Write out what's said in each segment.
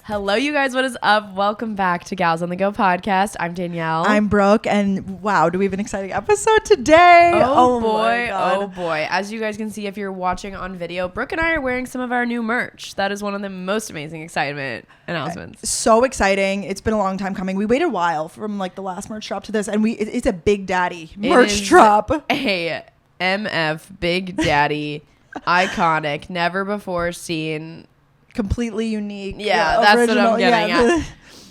Hello, you guys. What is up? Welcome back to Gals on the Go podcast. I'm Danielle. I'm Brooke, and wow, do we have an exciting episode today? Oh boy. Oh boy. As you guys can see, if you're watching on video, Brooke and I are wearing some of our new merch. That is one of the most amazing excitement announcements. So exciting. It's been a long time coming. We waited a while from like the last merch drop to this, and it's a Big Daddy merch drop. A MF Big Daddy iconic, never before seen. Completely unique. Yeah, that's original. what I'm getting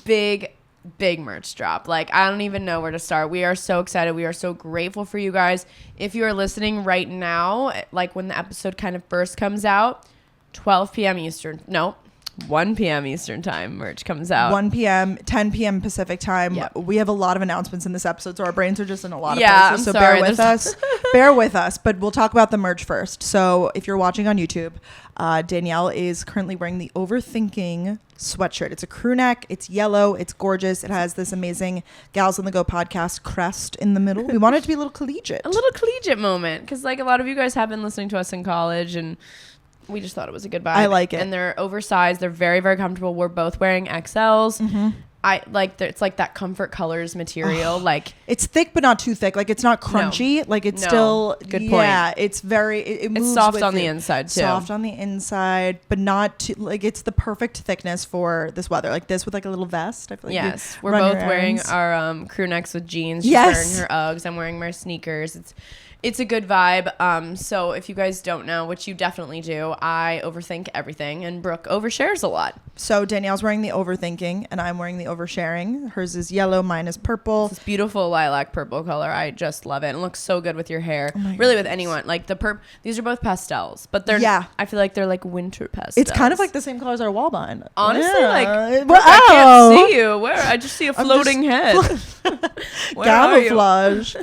at. Big merch drop. Like, I don't even know where to start. We are so excited. We are so grateful for you guys. If you are listening right now, like when the episode kind of first comes out, 12 p.m. Eastern. No, 1 p.m. Eastern time merch comes out. 1 p.m., 10 p.m. Pacific time. Yep. We have a lot of announcements in this episode, so our brains are just in a lot of I'm places. So sorry, bear with us. Bear with us, but we'll talk about the merch first. So if you're watching on YouTube, Danielle is currently wearing the Overthinking sweatshirt. It's a crew neck. It's yellow. It's gorgeous. It has this amazing Gals on the Go podcast crest in the middle. We want it to be a little collegiate. A little collegiate moment. Because, like, a lot of you guys have been listening to us in college, and we just thought it was a good vibe. I like it. And they're oversized. They're very, very comfortable. We're both wearing XLs. Mm-hmm. I like it's like that comfort colors material. Like, it's thick but not too thick. Like, it's not crunchy. No. Like, it's still good point. Yeah, it's very it moves. It's soft on the inside too. Soft on the inside, but not too, like, it's the perfect thickness for this weather. Like this with like a little vest. I feel like yes, we're both wearing our crew necks with jeans. She's wearing her Uggs. I'm wearing my sneakers. It's a good vibe. So if you guys don't know, which you definitely do, I overthink everything, and Brooke overshares a lot. So Danielle's wearing the overthinking, and I'm wearing the oversharing. Hers is yellow, mine is purple. It's this beautiful lilac purple color. I just love it. It looks so good with your hair. Really, with anyone. Like these are both pastels, but they're. Yeah. I feel like they're like winter pastels. It's kind of like the same color as our wall behind. Honestly, like Brooke, I can't see you. Where? I just see a floating head. Camouflage.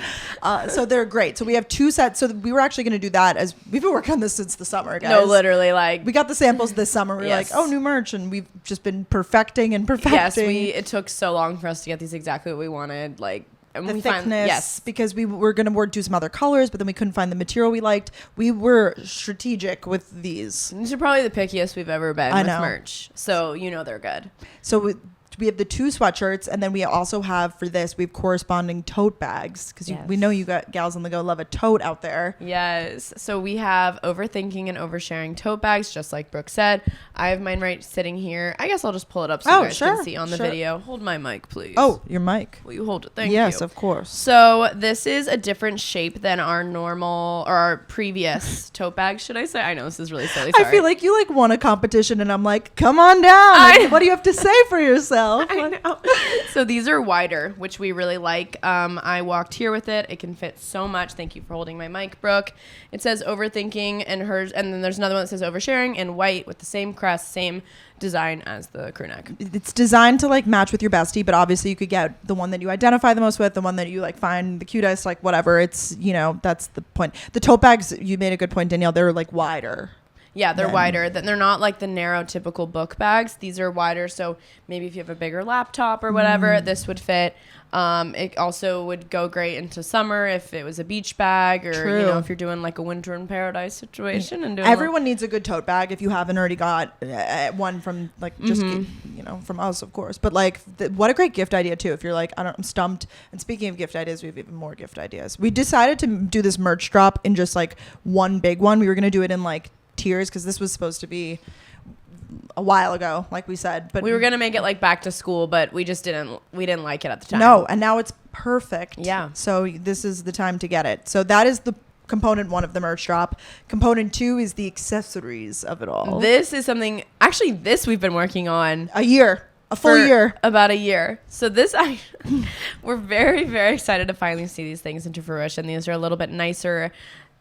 So they're great. So we have two sets. So we were actually going to do that as we've been working on this since the summer, guys. No, literally, like we got the samples this summer. We were like, oh, new merch, and we've just been perfecting. Yes, it took so long for us to get these exactly what we wanted. Like, and the thickness, because we were going to do some other colors, but then we couldn't find the material we liked. We were strategic with these. These are probably the pickiest we've ever been with merch. So, they're good. So we have the two sweatshirts, and then we also have, for this, we have corresponding tote bags, because we know you got Gals on the Go love a tote out there. Yes. So we have overthinking and oversharing tote bags, just like Brooke said. I have mine right sitting here. I guess I'll just pull it up so you guys can see on the video. Hold my mic, please. Oh, your mic. Will you hold it? Thank you. Yes, of course. So this is a different shape than our normal or our previous tote bag, should I say? I know this is really silly. Sorry. I feel like you won a competition, and I'm like, come on down. What do you have to say for yourself? I know. So these are wider, which we really like. I walked here with it. It can fit so much. Thank you for holding my mic, Brooke. It says overthinking and hers, and then there's another one that says oversharing in white with the same crest, same design as the crew neck. It's designed to like match with your bestie, but obviously you could get the one that you identify the most with, the one that you like find the cutest, like whatever. It's, that's the point. The tote bags, you made a good point, Danielle. They're like wider. Yeah, they're wider. They're not like the narrow typical book bags. These are wider, so maybe if you have a bigger laptop or whatever, this would fit. It also would go great into summer if it was a beach bag, or if you're doing like a winter in paradise situation. And everyone needs a good tote bag if you haven't already got one from like just from us, of course. But like, what a great gift idea too. If you're like, I'm stumped. And speaking of gift ideas, we have even more gift ideas. We decided to do this merch drop in just like one big one. We were gonna do it in like tiers, because this was supposed to be a while ago, like we said, but we were gonna make it like back to school, but we didn't like it at the time. No, and now it's perfect. Yeah, so this is the time to get it. So that is the component one of the merch drop. Component two is the accessories of it all. This is something, actually, this we've been working on a full year, about a year. So this, we're very, very excited to finally see these things into fruition. These are a little bit nicer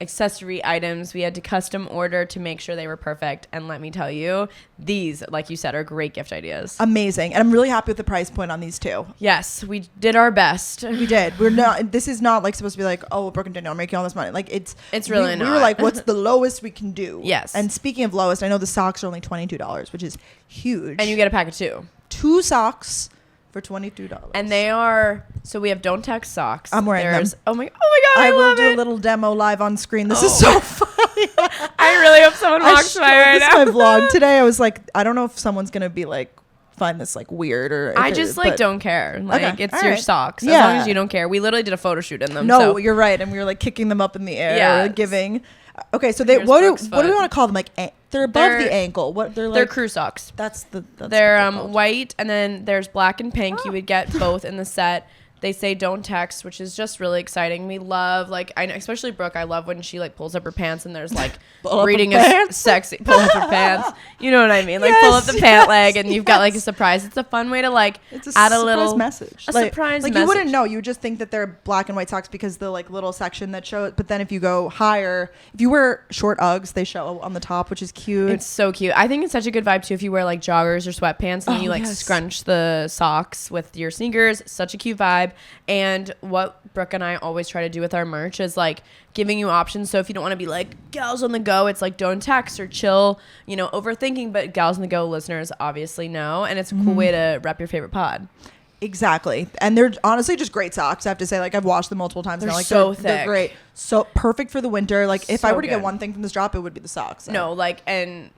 accessory items we had to custom order to make sure they were perfect, and let me tell you, these, like you said, are great gift ideas. Amazing. And I'm really happy with the price point on these too. Yes, we did our best. We did. This is not like supposed to be like, oh, Brooke and Danielle are making all this money. Like, it's really not. We were like, what's the lowest we can do? Yes. And speaking of lowest, I know the socks are only $22, which is huge. And you get a pack of two socks for $22. And they are, so we have Don't Text socks. I'm wearing them. Oh my God, I will love do it. a little demo live on screen. This is so funny. I really hope someone walks by right now. This is my vlog today. I was like, I don't know if someone's going to be like find this like weird or. I just like don't care. Like Okay. it's All your right. socks. Yeah. As long as you don't care. We literally did a photo shoot in them. No, so. you're right, and we were like kicking them up in the air, Yeah. giving. Okay, so they Here's what do Brooke's we foot. want to call them? Like they're above the ankle. What they're like? They're crew socks. That's They're what they're called. white, and then there's black and pink. You would get both in the set. They say don't text, which is just really exciting. We love, like, I know, especially Brooke, I love when she, like, pulls up her pants and there's, like, Pull up reading her a pants. sexy, pull up her pants. You know what I mean? Like, pull up Yes, the pant leg yes, and you've got, like, a surprise. It's a fun way to, like, It's a add a surprise little message. A like, surprise like message. you wouldn't know. You would just think that they're black and white socks because the like little section that shows. But then if you go higher, if you wear short Uggs, they show on the top, which is cute. It's so cute. I think it's such a good vibe, too, if you wear, like, joggers or sweatpants and then Oh, you, like, yes. scrunch the socks with your sneakers. Such a cute vibe. And what Brooke and I always try to do with our merch is, like, giving you options. So if you don't want to be, like, gals on the go, it's, like, don't text or chill, you know, overthinking. But gals on the go listeners obviously know. And it's a cool way to rep your favorite pod. Exactly. And they're honestly just great socks. I have to say, like, I've washed them multiple times. They're now. Like, so they're thick. great. So perfect for the winter. Like, if I So were to get good. one thing from this drop, it would be the socks. So. No, like, and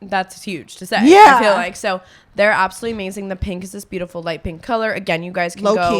that's huge to say. Yeah. I feel like. So they're absolutely amazing. The pink is this beautiful light pink color. Again, you guys can Low go.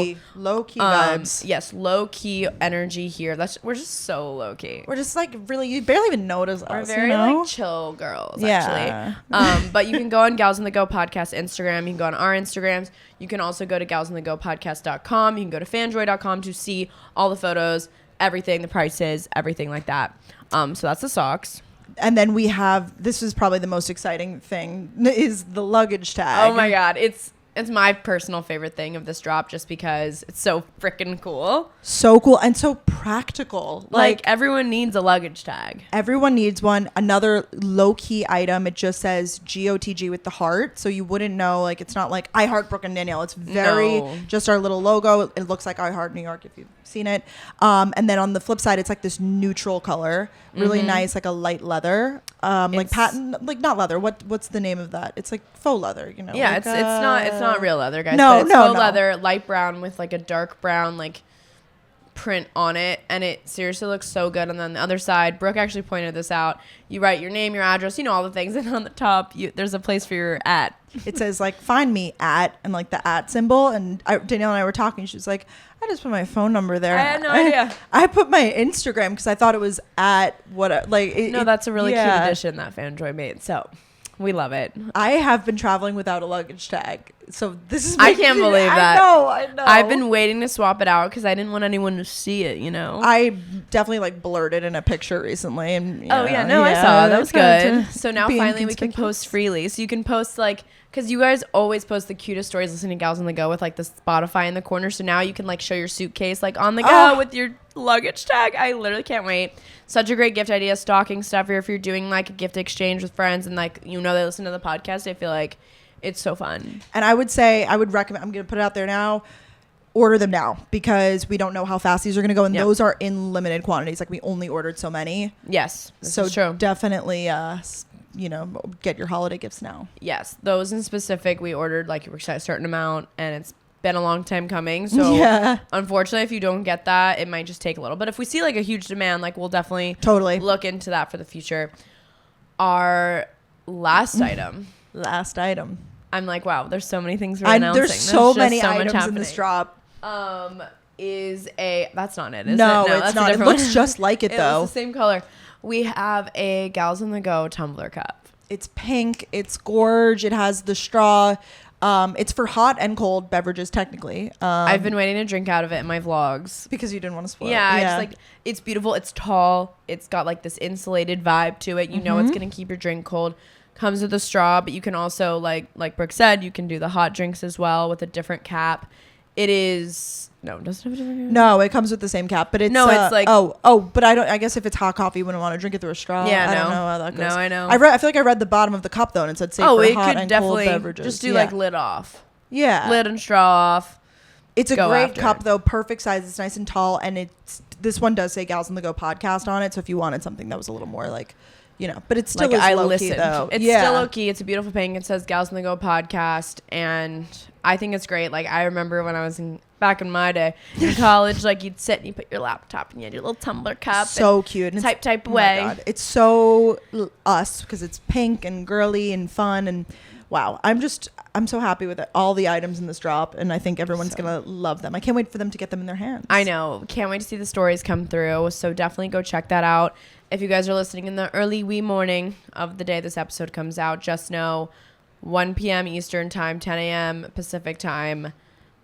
key vibes. Yes, low key energy here. We're just so low key. We're just like really, you barely even notice We're us. very you know? like chill girls, Yeah. actually. But you can go on Gals on the Go podcast Instagram. You can go on our Instagrams. You can also go to galsonthegopodcast.com. You can go to fanjoy.com to see all the photos, everything, the prices, everything like that. So that's the socks. And then we have, this is probably the most exciting thing, is the luggage tag. Oh my god, it's my personal favorite thing of this drop, just because it's so freaking cool. So cool and so practical. Like everyone needs a luggage tag. Everyone needs one. Another low-key item, it just says GOTG with the heart. So you wouldn't know, like, it's not like I Heart Brooke and Danielle. It's very No. just our little logo. It looks like I Heart New York if you've seen it. And then on the flip side, it's like this neutral color. Really nice, like a light leather. Like It's- patent, like not leather. What's the name of that? It's like faux leather, you know? Yeah, like, it's not real leather, guys. No, but it's no, faux no. leather, light brown with like a dark brown like print on it, and it seriously looks so good. And then the other side, Brooke actually pointed this out. You write your name, your address, you know, all the things, and on the top, there's a place for your @ It says like find me at and like the @ symbol. And Danielle and I were talking. She was like, I just put my phone number there. I had no idea. I put my Instagram because I thought it was at what like. No, that's a really cute yeah. addition that Fanjoy made. So we love it. I have been traveling without a luggage tag, so this is. I can't believe that. I know. I've been waiting to swap it out because I didn't want anyone to see it, you know? I definitely like blurted in a picture recently, and Oh yeah, no, I saw. That was good. So now being finally we can conspicuous. post freely. So you can post like, because you guys always post the cutest stories listening to Gals on the Go with like the Spotify in the corner. So now you can like show your suitcase like on the go Oh. with your luggage tag. I literally can't wait. Such a great gift idea, stocking stuffer. If you're doing like a gift exchange with friends and like, you know, they listen to the podcast, I feel like it's so fun. And I would say I would recommend. I'm going to put it out there now. Order them now because we don't know how fast these are going to go, and Yep. those are in limited quantities. Like we only ordered so many. Yes, this So is true. definitely, you know, get your holiday gifts now. Yes, those in specific we ordered like a certain amount, and it's been a long time coming. So Yeah. unfortunately, if you don't get that, it might just take a little. But if we see like a huge demand, like we'll definitely Totally. look into that for the future. Our last item, Last item. I'm like, wow, there's so many things we're announcing. There's so just many so much items in this happening. drop. Is a that's not it, is No, it? No, it's that's a not. It different looks one. just like it, It though. looks the same color. We have a Gals on the Go tumbler cup. It's pink. It's gorge. It has the straw. It's for hot and cold beverages, technically. I've been waiting to drink out of it in my vlogs. because you didn't want to spoil Yeah, it. it's like it's beautiful. It's tall. It's got like this insulated vibe to it. You know, it's gonna keep your drink cold. Comes with a straw, but you can also like Brooke said, you can do the hot drinks as well with a different cap. It is does it have a different cap? No, it comes with the same cap, but it's it's like but I guess if it's hot coffee, you wouldn't want to drink it through a straw. Yeah, I no. don't know how that goes. No, I know. I feel like I read the bottom of the cup though, and it said safe for it hot could and cold definitely beverages. just do Yeah. like lid off, yeah, lid and straw off. It's a go great after cup it. though, perfect size. It's nice and tall, and this one does say Gals on the Go podcast on it. So if you wanted something that was a little more like, you know, but it's still Like I low listened. key though. It's still low key. It's a beautiful pink. It says Gals on the Go podcast, and I think it's great. Like I remember when I was back in my day in college, like you'd sit and you put your laptop and you had your little tumbler cup. So cute. And type oh my away. God. It's so us because it's pink and girly and fun. And wow. I'm so happy with it. All the items in this drop, and I think everyone's going to love them. I can't wait for them to get them in their hands. I know. Can't wait to see the stories come through. So definitely go check that out. If you guys are listening in the early wee morning of the day this episode comes out, just know 1 p.m. Eastern time, 10 a.m. Pacific time.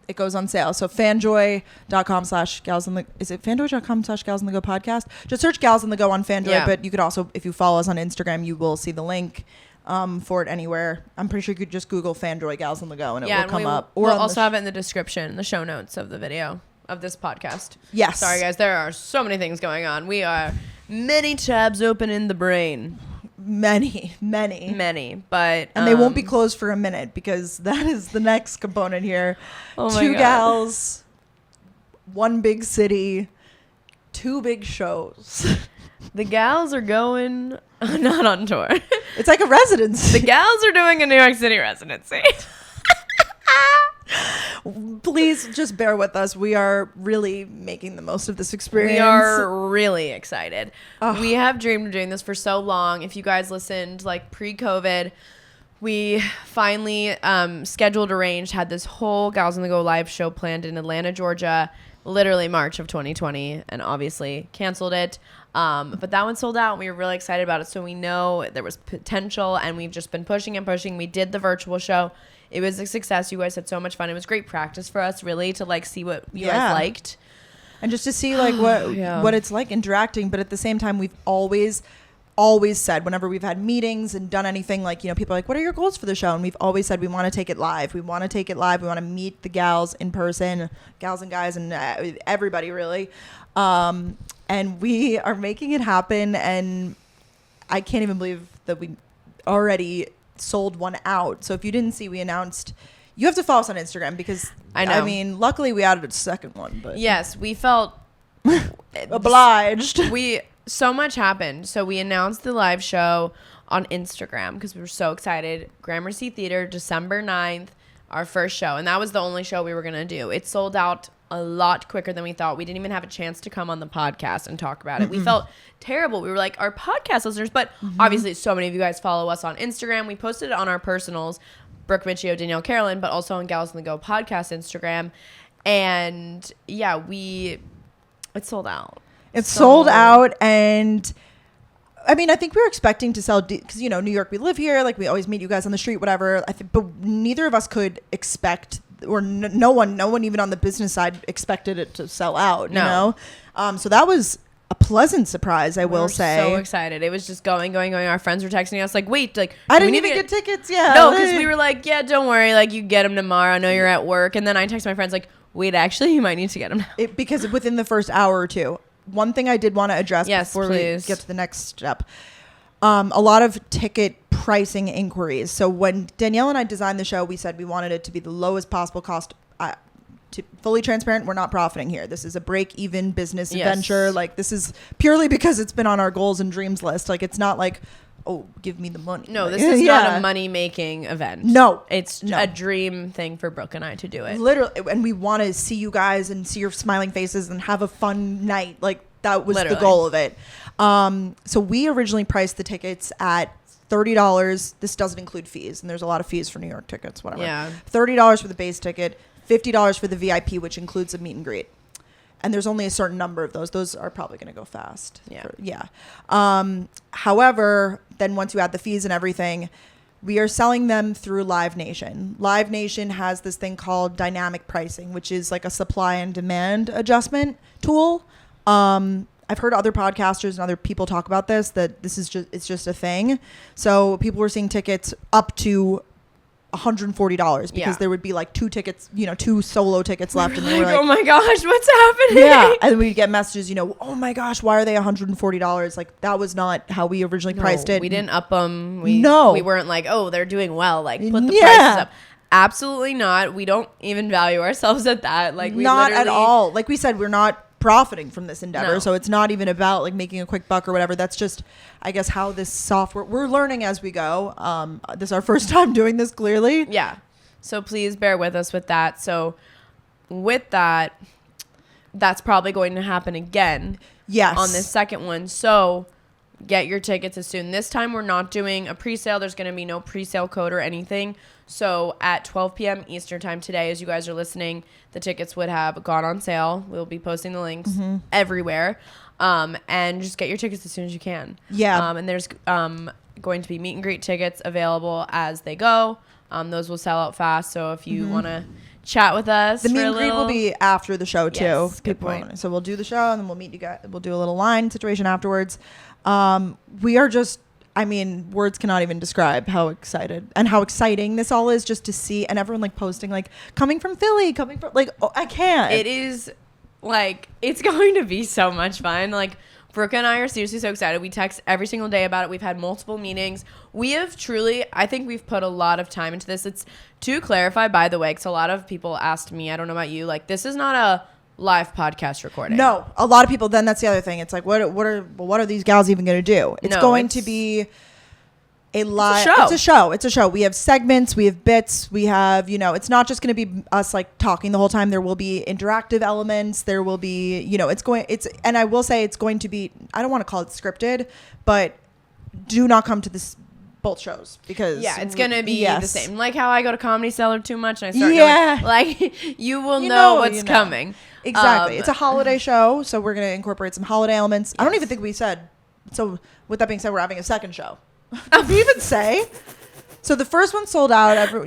It goes on sale. So fanjoy.com/gals on the, is it fanjoy.com/gals on the go podcast? Just search Gals on the Go on Fanjoy, but you could also, if you follow us on Instagram, you will see the link for it anywhere. I'm pretty sure you could just Google Fanjoy Gals on the Go and it will come up. Or we'll also have it in the description, the show notes of the video of this podcast. Yes. Sorry guys, there are so many things going on. We are many tabs open in the brain. Many. But and they won't be closed for a minute because that is the next component here. Oh my 2 God. gals, 1 big city, 2 big shows. The gals are going not on tour. It's like a residency. The gals are doing a New York City residency. Please just bear with us. We are really making the most of this experience. We are really excited. Oh. We have dreamed of doing this for so long. If you guys listened like pre-COVID, we finally arranged, had this whole Gals on the Go live show planned in Atlanta, Georgia, literally March of 2020, and obviously canceled it. But that one sold out and we were really excited about it. So we know there was potential and we've just been pushing and pushing. We did the virtual show. It was a success. You guys had so much fun. It was great practice for us, really, to like see what you guys liked. And just to see like what it's like interacting. But at the same time, we've always said whenever we've had meetings and done anything, like, you know, people are like, what are your goals for the show? And we've always said we want to take it live. We want to take it live. We want to meet the gals in person, gals and guys and everybody really. And we are making it happen. And I can't even believe that we already sold one out. So if you didn't see, we announced, you have to follow us on Instagram because I know. I mean, luckily we added a second one, but yes, we felt obliged. So much happened. So we announced the live show on Instagram because we were so excited. Gramercy Theater, December 9th, our first show. And that was the only show we were going to do. It sold out a lot quicker than we thought. We didn't even have a chance to come on the podcast and talk about it. We felt terrible. We were like, our podcast listeners, but obviously so many of you guys follow us on Instagram. We posted it on our personals, Brooke Michio, Danielle Carolyn, but also on Gals on the Go podcast Instagram. And yeah, it sold out. It's sold out. And I mean, I think we were expecting to sell because, you know, New York, we live here. Like, we always meet you guys on the street, whatever. I think, but neither of us could expect, or no one even on the business side expected it to sell out. No. You know, so that was a pleasant surprise. I will say. So excited. It was just going. Our friends were texting us like, wait, like I didn't even get tickets. Yeah. No, because we were like, yeah, don't worry, like you get them tomorrow. I know you're at work. And then I text my friends like, wait, actually, you might need to get them now. Because within the first hour or two. One thing I did want to address before please. we get to the next step. A lot of ticket pricing inquiries. So when Danielle and I designed the show, we said we wanted it to be the lowest possible cost. To fully transparent, we're not profiting here. This is a break-even business venture. Like, this is purely because it's been on our goals and dreams list. Like, it's not like, oh, give me the money. No, this is not a money-making event. No. It's a dream thing for Brooke and I to do it. Literally. And we want to see you guys and see your smiling faces and have a fun night. Like, that was the goal of it. So we originally priced the tickets at $30. This doesn't include fees. And there's a lot of fees for New York tickets, whatever. Yeah. $30 for the base ticket, $50 for the VIP, which includes a meet and greet. And there's only a certain number of those. Those are probably going to go fast. Yeah. However, then once you add the fees and everything, we are selling them through Live Nation. Live Nation has this thing called dynamic pricing, which is like a supply and demand adjustment tool. I've heard other podcasters and other people talk about this, that it's just a thing. So people were seeing tickets up to $140 because there would be like 2 tickets, 2 solo tickets left. And they were like, oh my gosh, what's happening? Yeah. And we'd get messages, oh my gosh, why are they $140? Like, that was not how we originally priced it. We didn't up them. We weren't like, oh, they're doing well. Like, put the prices up. Absolutely not. We don't even value ourselves at that. Like, we not at all. Like we said, we're not profiting from this endeavor. No. So it's not even about like making a quick buck or whatever. That's just, I guess, how this software, we're learning as we go. This is our first time doing this, clearly. Yeah. So please bear with us with that. So with that, that's probably going to happen again. Yes. On this second one. So get your tickets as soon. This time we're not doing a pre-sale. There's going to be no pre-sale code or anything. So at 12 p.m. Eastern time today, as you guys are listening, the tickets would have gone on sale. We'll be posting the links everywhere. And just get your tickets as soon as you can. Yeah. And there's going to be meet and greet tickets available as they go. Those will sell out fast. So if you want to chat with us, the meet and greet will be after the show too. Yes, good point. So we'll do the show and then we'll meet you guys. We'll do a little line situation afterwards. We are just, I mean, words cannot even describe how excited and how exciting this all is just to see, and everyone like posting like coming from Philly, coming from like, oh, I can't. It is like, it's going to be so much fun. Like, Brooke and I are seriously so excited. We text every single day about it. We've had multiple meetings. We have truly, I think we've put a lot of time into this. It's to clarify, by the way, because a lot of people asked me, I don't know about you, like, this is not a live podcast recording. No, a lot of people, then that's the other thing. It's like, what are these gals even going to do? It's going to be a live, it's a show. We have segments, we have bits, we have, it's not just going to be us like talking the whole time. There will be interactive elements. There will be, and I will say it's going to be, I don't want to call it scripted, but do not come to both shows because it's going to be the same. Like how I go to Comedy Cellar too much and I start going, like, you will know what's coming. Exactly. It's a holiday show, so we're going to incorporate some holiday elements. Yes. I don't even think we said, so with that being said, we're having a second show. Did we even say? So the first one sold out. We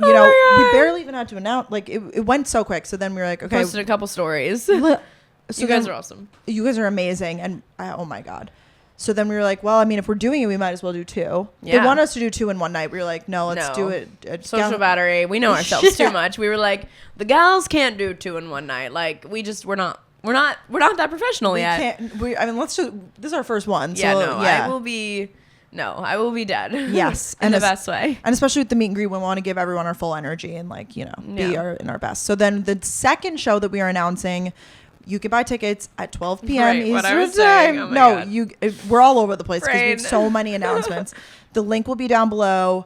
barely even had to announce. Like it went so quick. So then we were like, okay, posted a couple stories. So you guys are awesome. You guys are amazing, and oh my god. So then we were like, well, I mean, if we're doing it, we might as well do two. Yeah. They want us to do two in one night. We were like, no, let's do it. Social battery. We know ourselves too much. We were like, the gals can't do two in one night. Like we're not that professional yet. Let's just. This is our first one. So, I will be. No, I will be dead. Yes. in the best way. And especially with the meet and greet, we want to give everyone our full energy and be in our best. So then the second show that we are announcing, you can buy tickets at 12 p.m. Eastern time. Oh my God. We're all over the place because we have so many announcements. The link will be down below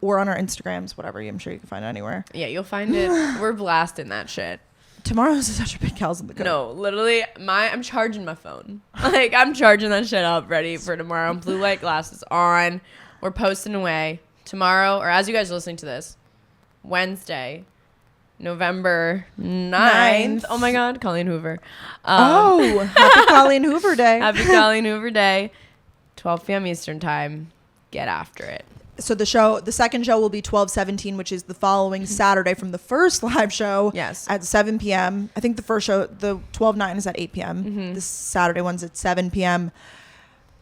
or on our Instagrams, whatever. I'm sure you can find it anywhere. Yeah, you'll find it. We're blasting that shit. Tomorrow is such a big Gals in the Code. No, literally, I'm charging my phone. Like, I'm charging that shit up, ready for tomorrow. Blue light glasses on. We're posting away. Tomorrow, or as you guys are listening to this, Wednesday, November 9th. Oh my God, Colleen Hoover. Happy Colleen Hoover Day. Happy Colleen Hoover Day. 12 p.m. Eastern time. Get after it. So the second show will be 12/17, which is the following Saturday from the first live show. Yes. At 7 p.m. I think the first show, the 12/9 is at 8 p.m. Mm-hmm. The Saturday one's at 7 p.m.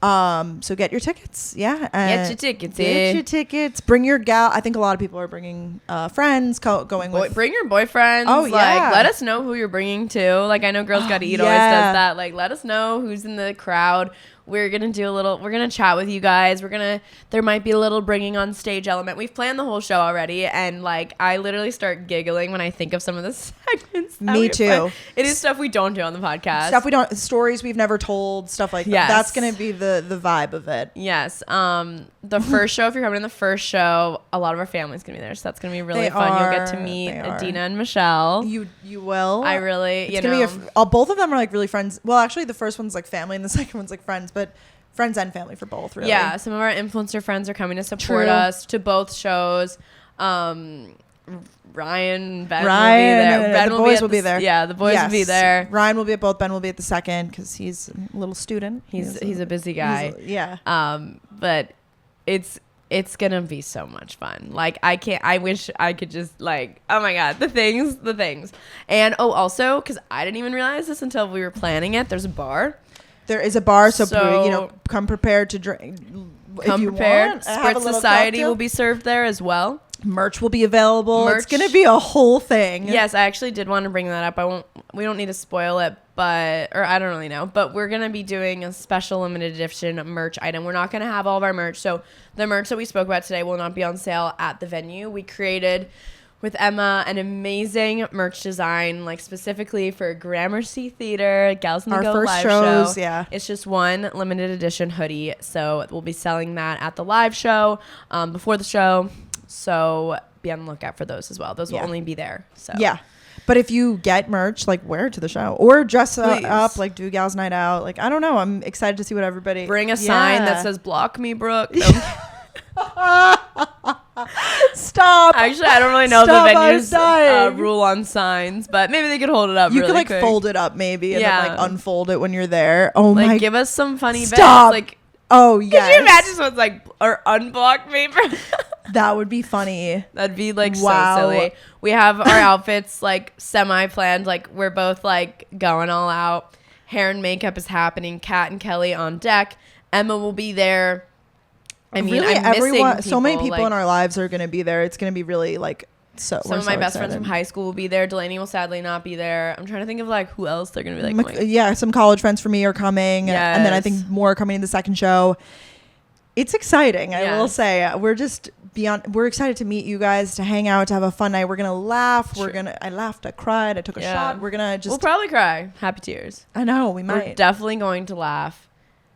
So get your tickets. Yeah. Get your tickets. Get your tickets. Bring your gal. I think a lot of people are bringing friends going with. Bring your boyfriends. Oh, yeah. Let us know who you're bringing to. Like, I know Girls Gotta Eat always does that. Like, let us know who's in the crowd. We're going to chat with you guys. There might be a little bringing on stage element. We've planned the whole show already. And like, I literally start giggling when I think of some of the segments. Me too. It is stuff we don't do on the podcast. Stories we've never told, stuff like that. That's going to be the vibe of it. Yes. The first show, if you're coming in the first show, a lot of our family's going to be there. So that's going to be really fun. You'll get to meet Adina and Michelle. You will. I really, it's going to be both of them are like really friends. Well, actually the first one's like family and the second one's like friends, but friends and family for both, really. Yeah, some of our influencer friends are coming to support us to both shows. Ryan, Ben will be there. The boys will be there. Yeah, the boys will be there. Ryan will be at both. Ben will be at the second because he's a little student. He's a busy guy. But it's gonna be so much fun. Like, I wish I could just like, oh my God, the things. And also, because I didn't even realize this until we were planning it, there's a bar. There is a bar, so come prepared to drink. Come prepared. Spritz Society will be served there as well. Merch will be available. It's gonna be a whole thing. Yes, I actually did want to bring that up. We don't need to spoil it, or I don't really know. But we're gonna be doing a special limited edition merch item. We're not gonna have all of our merch, so the merch that we spoke about today will not be on sale at the venue. We created with Emma an amazing merch design, like specifically for Gramercy Theater, Gals in the Go live show. Yeah. It's just one limited edition hoodie. So we'll be selling that at the live show, before the show. So be on the lookout for those as well. Those will only be there. So yeah. But if you get merch, like wear it to the show or dress Please. up, like do gals night out. Like, I don't know. I'm excited to see what everybody Bring a sign that says "Block me, Brooke." Stop. Actually, I don't really know Stop, the I'm venue's dying. rule on signs, but maybe they could hold it up. You really could like quick. fold it up maybe and Yeah. then like unfold it when you're there. Oh Like, my. give us some funny bits. Stop. Like, Oh yeah. could you imagine someone's like or unblock me? That would be funny. That'd be like Wow. so silly. We have our outfits like semi-planned. Like we're both like going all out. Hair and makeup is happening. Kat and Kelly on deck. Emma will be there. I mean, really, I'm missing everyone. So many people like, in our lives are going to be there. It's going to be really like so. Some of my best friends from high school will be there. Delaney will sadly not be there. I'm trying to think of like who else they're going to be like. Yeah, some college friends for me are coming, and then I think more are coming in the second show. It's exciting, I will say. We're just we're excited to meet you guys, to hang out, to have a fun night. We're gonna laugh. Sure. I laughed, I cried, I took a shot. We're gonna We'll probably cry. Happy tears. I know, we might. We're definitely going to laugh.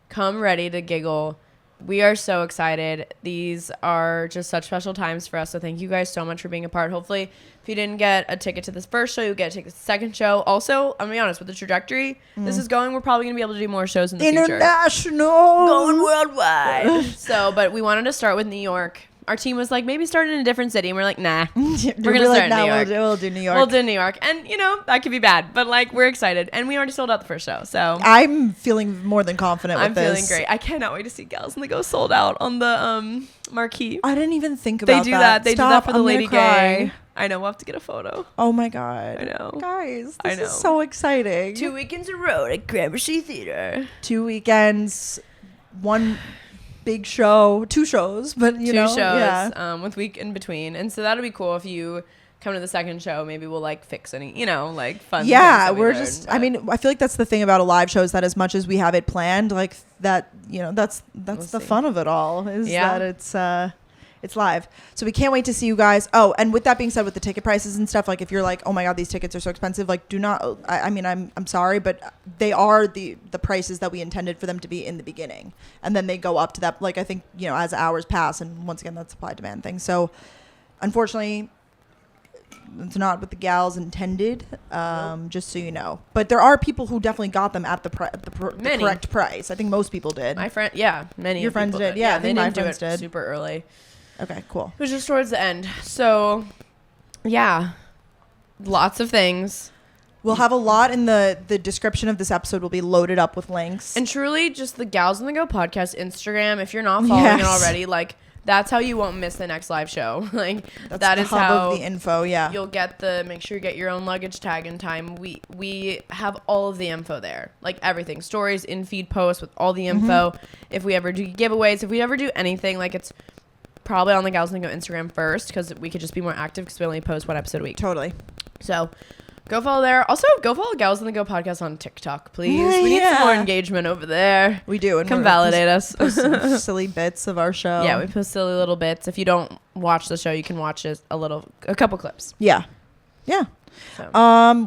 Come ready to giggle. We are so excited. These are just such special times for us. So thank you guys so much for being a part. Hopefully, if you didn't get a ticket to this first show, you'll get a ticket to the second show. Also, I'm going to be honest, with the trajectory this is going, we're probably going to be able to do more shows in the future. International. Going worldwide. But we wanted to start with New York. Our team was like, maybe start in a different city. And we're like, nah. We're going to start in New York. We'll do New York. We'll do New York. And, that could be bad. But, like, we're excited. And we already sold out the first show. So I'm feeling more than confident with this. I'm feeling great. I cannot wait to see Gals and the Go sold out on the marquee. I didn't even think about that. They do that. They do that for the Lady Gay. Gay. I know. We'll have to get a photo. Oh, my God. I know. Guys, I this know. is so exciting. 2 weekends in a row at Gramercy Theater. 2 weekends, one big show, 2 shows, but Two know, shows yeah. with week in between. And so that'll be cool if you come to the second show. Maybe we'll like fix any, like fun. Yeah, things that we're learned, just, but I mean, I feel like that's the thing about a live show is that as much as we have it planned, like that, that's We'll the see. fun of it all is that it's live. So we can't wait to see you guys. Oh, and with that being said, with the ticket prices and stuff, like if you're like, oh my God, these tickets are so expensive, like do not, I mean, I'm sorry, but they are the prices that we intended for them to be in the beginning. And then they go up to that, like I think, as hours pass, and once again, that's supply demand thing. So unfortunately, it's not what the gals intended, just so you know. But there are people who definitely got them at the correct price. I think most people did. My friend, many Your of friends people did. Yeah, I they think my didn't do friends it did. super early. Okay, cool. It was just towards the end. So, yeah, lots of things. We'll have a lot in the description of this episode will be loaded up with links. And truly, just the Gals on the Go podcast Instagram. If you're not following it already, like that's how you won't miss the next live show. Like That's that the is hub how of the info. Yeah. you'll get make sure you get your own luggage tag in time. We have all of the info there, like everything, stories, in feed posts with all the info. If we ever do giveaways, if we ever do anything, like it's probably on the Gals on the Go Instagram first because we could just be more active because we only post 1 episode a week. Totally. So go follow there. Also, go follow Gals on the Go podcast on TikTok, please. We need some more engagement over there. We do. And Come validate us. post some silly bits of our show. Yeah, we post silly little bits. If you don't watch the show, you can watch a couple clips. Yeah. Yeah. So.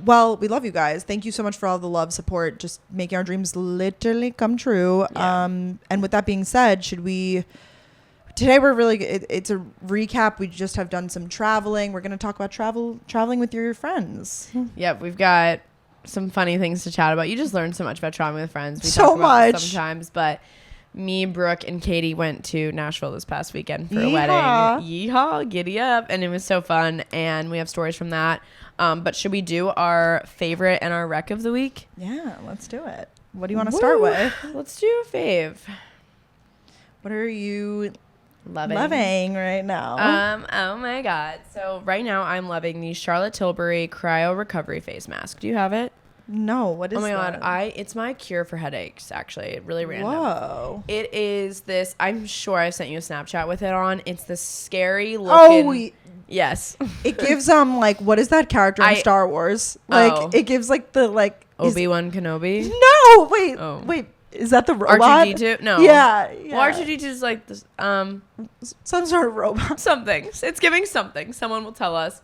Well, we love you guys. Thank you so much for all the love, support, just making our dreams literally come true. Yeah. And with that being said, today we're really, it's a recap. We just have done some traveling. We're going to talk about traveling with your friends. Yep, we've got some funny things to chat about. You just learn so much about traveling with friends. We So talk about it much. sometimes, but me, Brooke, and Katie went to Nashville this past weekend for a Yeehaw. wedding. Yeehaw, giddy up. And it was so fun, and we have stories from that. But should we do our favorite and our wreck of the week? Yeah, let's do it. What do you want to start with? Let's do a fave. What are you Loving right now? Oh my God. So right now I'm loving the Charlotte Tilbury Cryo Recovery Face Mask. Do you have it? No, what is that? Oh my God. It's my cure for headaches, actually. Really random. Whoa. It is this, I'm sure I sent you a Snapchat with it on. It's this scary looking. Yes. It gives like, what is that character in Star Wars? Like it gives like the Obi-Wan Kenobi? No, wait. Is that the robot? R2-D2? No. Yeah. Well, R2-D2 is like this, some sort of robot. something. It's giving something. Someone will tell us.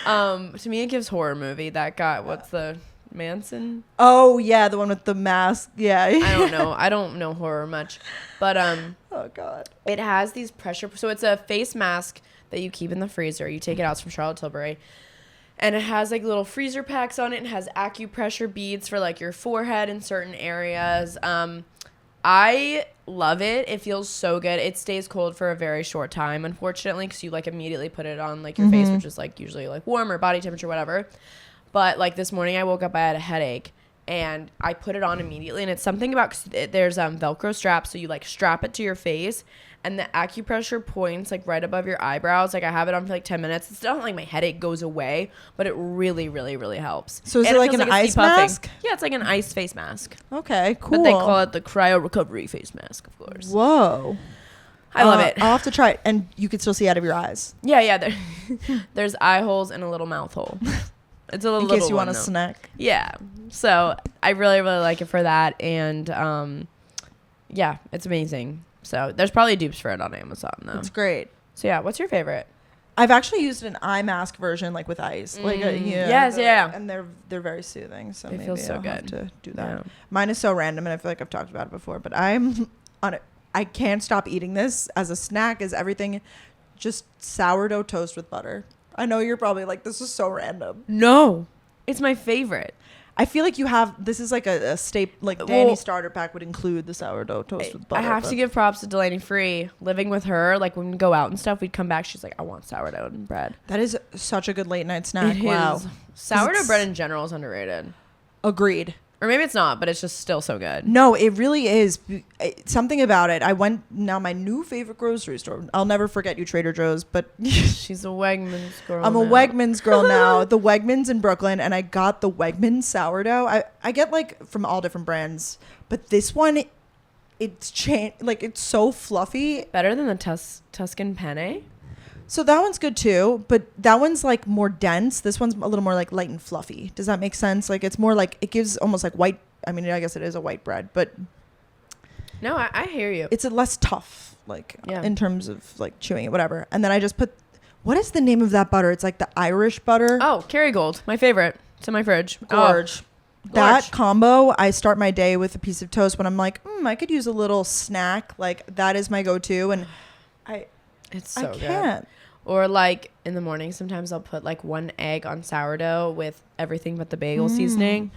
To me, it gives horror movie. That guy, what's the Manson? Oh yeah, the one with the mask. Yeah. I don't know. I don't know horror much, but oh God. it has these pressure. So it's a face mask that you keep in the freezer. You take it out. It's from Charlotte Tilbury. And it has like little freezer packs on it. It has acupressure beads for like your forehead in certain areas. I love it. It feels so good. It stays cold for a very short time, unfortunately, because you like immediately put it on like your face, which is like usually like warm or body temperature, whatever. But like this morning I woke up, I had a headache and I put it on immediately. And it's something about, cause there's Velcro straps. So you like strap it to your face and the acupressure points like right above your eyebrows. Like I have it on for like 10 minutes. It's not like my headache goes away, but it really, really, really helps. So is it like an ice mask? Yeah, it's like an ice face mask. Okay, cool. But they call it the cryo recovery face mask, of course. Whoa. I love it. I'll have to try it. And you can still see out of your eyes. Yeah. There's eye holes and a little mouth hole. It's a little in case you one, want a though. snack. Yeah. So I really, really like it for that. And yeah, it's amazing. So there's probably dupes for it on Amazon, though. It's great. So yeah, what's your favorite? I've actually used an eye mask version, like with ice. Yes, yeah. And they're very soothing. So It maybe feels so I'll have good. to do that. Yeah. Mine is so random, and I feel like I've talked about it before. But I'm on it. I can't stop eating this as a snack. Is everything just sourdough toast with butter? I know you're probably like, this is so random. No, it's my favorite. I feel like this is like a staple, like Danny starter pack would include the sourdough toast with butter. I have to give props to Delaney Free. Living with her, like when we go out and stuff, we'd come back. She's like, I want sourdough and bread. That is such a good late night snack. It Wow. is. Sourdough bread in general is underrated. Agreed. Or maybe it's not, but it's just still so good. No, it really is. Something about it. I went my new favorite grocery store. I'll never forget you, Trader Joe's, but She's a Wegmans girl. I'm a Wegmans girl now. The Wegmans in Brooklyn, and I got the Wegmans sourdough. I get like from all different brands, but this one, it's it's so fluffy. Better than the Tuscan penne. So that one's good too, but that one's like more dense. This one's a little more like light and fluffy. Does that make sense? Like it's more like, it gives almost like white. I mean, I guess it is a white bread, but no, I hear you. it's a less tough, like Yeah. in terms of like chewing it, whatever. And then I just put, what is the name of that butter? It's like the Irish butter. Oh, Kerrygold, my favorite. It's in my fridge. Gorge. Oh, That gorge. combo, I start my day with a piece of toast when I'm like, I could use a little snack. Like that is my go-to, and It's so I good. can't. Or like in the morning, sometimes I'll put like one egg on sourdough with everything but the bagel seasoning.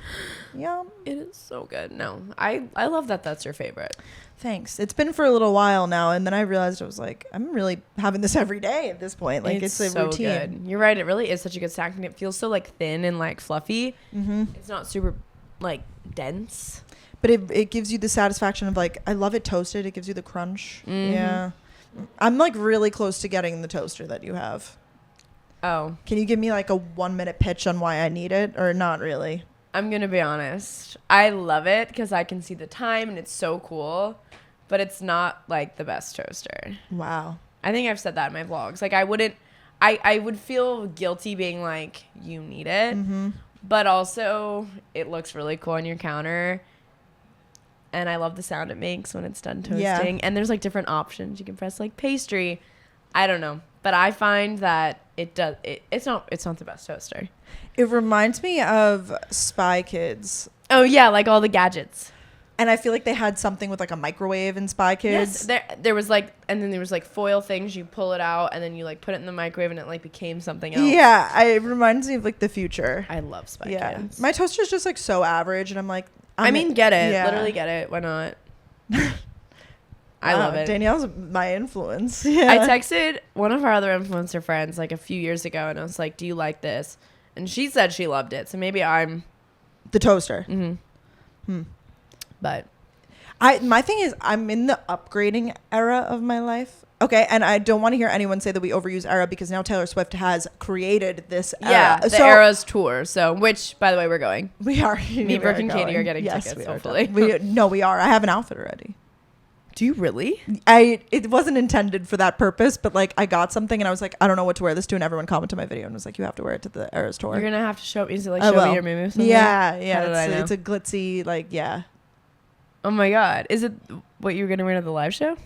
Yeah. It is so good. No, I love that that's your favorite. Thanks. It's been for a little while now, and then I realized I was like, I'm really having this every day at this point. Like it's a so routine. good. You're right. It really is such a good snack, and it feels so like thin and like fluffy. Mm-hmm. It's not super like dense. But it gives you the satisfaction of like, I love it toasted. It gives you the crunch. Mhm. Yeah. I'm like really close to getting the toaster that you have. Oh, Can you give me like a 1-minute pitch on why I need it, or not really? I'm gonna be honest. I love it because I can see the time and it's so cool, but it's not like the best toaster. Wow. I think I've said that in my vlogs. Like I would feel guilty being like, you need it, but also it looks really cool on your counter. And I love the sound it makes when it's done toasting. Yeah. And there's like different options. You can press like pastry. I don't know. But I find that it's not the best toaster. It reminds me of Spy Kids. Oh yeah, like all the gadgets. And I feel like they had something with like a microwave in Spy Kids. Yes, there was like, and then there was like foil things. You pull it out and then you like put it in the microwave and it like became something else. Yeah, it reminds me of like the future. I love Spy Kids. My toaster's just like so average, and I'm like, get it. Yeah. Literally get it. Why not? I love it. Danielle's my influence. I Yeah. texted one of our other influencer friends like a few years ago, and I was like, "Do you like this?" And she said she loved it. So maybe I'm. The toaster. But My thing is, I'm in the upgrading era of my life. Okay, and I don't want to hear anyone say that we overuse era, because now Taylor Swift has created this era. yeah, the Eras tour. So which, by the way, we're going. We are. Me, Brooke, and Katie are getting tickets. We Hopefully, we are. I have an outfit already. Do you really? It wasn't intended for that purpose, but like I got something and I was like, I don't know what to wear this to, and everyone commented my video and was like, you have to wear it to the Eras tour. You're gonna have to show. Is it like I show will. me your movie? Or something? Yeah, How did I know? it's a glitzy, like, yeah. Oh my god, is it what you were gonna wear to the live show?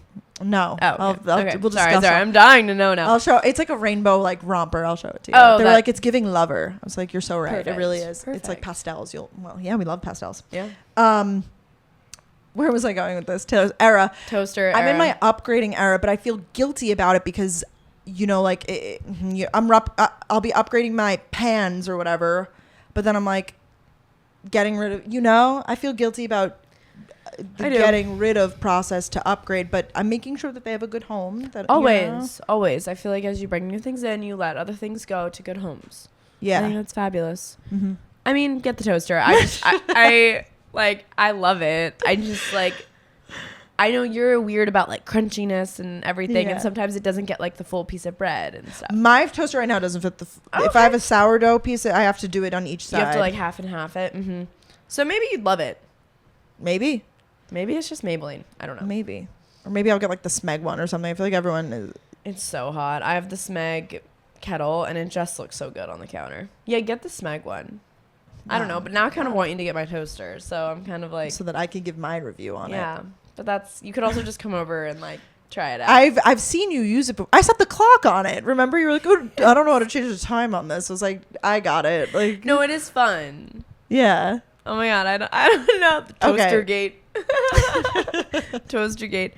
No. Oh, okay. Okay. We'll discuss sorry. that. I'm dying to know now. I'll show. It's like a rainbow like romper. I'll show it to you. Oh, they were that- like, it's giving lover. I was like, you're so right. Perfect. It really is. It's like Perfect. pastels. Yeah, we love pastels. Yeah. Where was I going with this? Taylor's era. Toaster. I'm in era. my upgrading era, but I feel guilty about it because like I'll be upgrading my pans or whatever, but then I'm like getting rid of, I feel guilty about getting rid of process to upgrade, but I'm making sure that they have a good home. That always. I feel like as you bring new things in, you let other things go to good homes. Yeah, I think that's fabulous. Mm-hmm. I mean, get the toaster. I love it. I just like, I know you're weird about like crunchiness and everything, and sometimes it doesn't get like the full piece of bread and stuff. My toaster right now doesn't fit if I have a sourdough piece, I have to do it on each side. You have to like half and half it. Mm-hmm. So maybe you'd love it. Maybe it's just Maybelline. I don't know. Maybe. Or maybe I'll get like the Smeg one or something. I feel like everyone is. It's so hot. I have the Smeg kettle and it just looks so good on the counter. Yeah, get the Smeg one. I don't know, but now I kind of want you to get my toaster. So I'm kind of like. So that I can give my review on it. Yeah. But you could also just come over and like try it out. I've seen you use it. I set the clock on it. Remember, you were like, oh, I don't know how to change the time on this. I was like, I got it. Like, no, it is fun. Yeah. Oh my god, I don't know. Toaster gate. Toaster gate.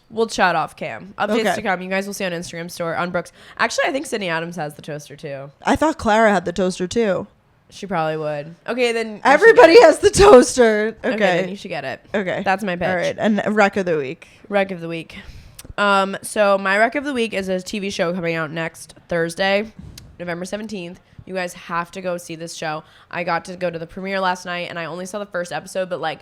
We'll chat off cam. Updates to come. You guys will see on Instagram store on Brooks. Actually, I think Sydney Adams has the toaster too. I thought Clara had the toaster too. She probably would. Okay, then everybody has the toaster. Okay, then you should get it. Okay, that's my pitch. All right, and rec of the week. So my rec of the week is a TV show coming out next Thursday, November 17th. You guys have to go see this show. I got to go to the premiere last night, and I only saw the first episode, but like,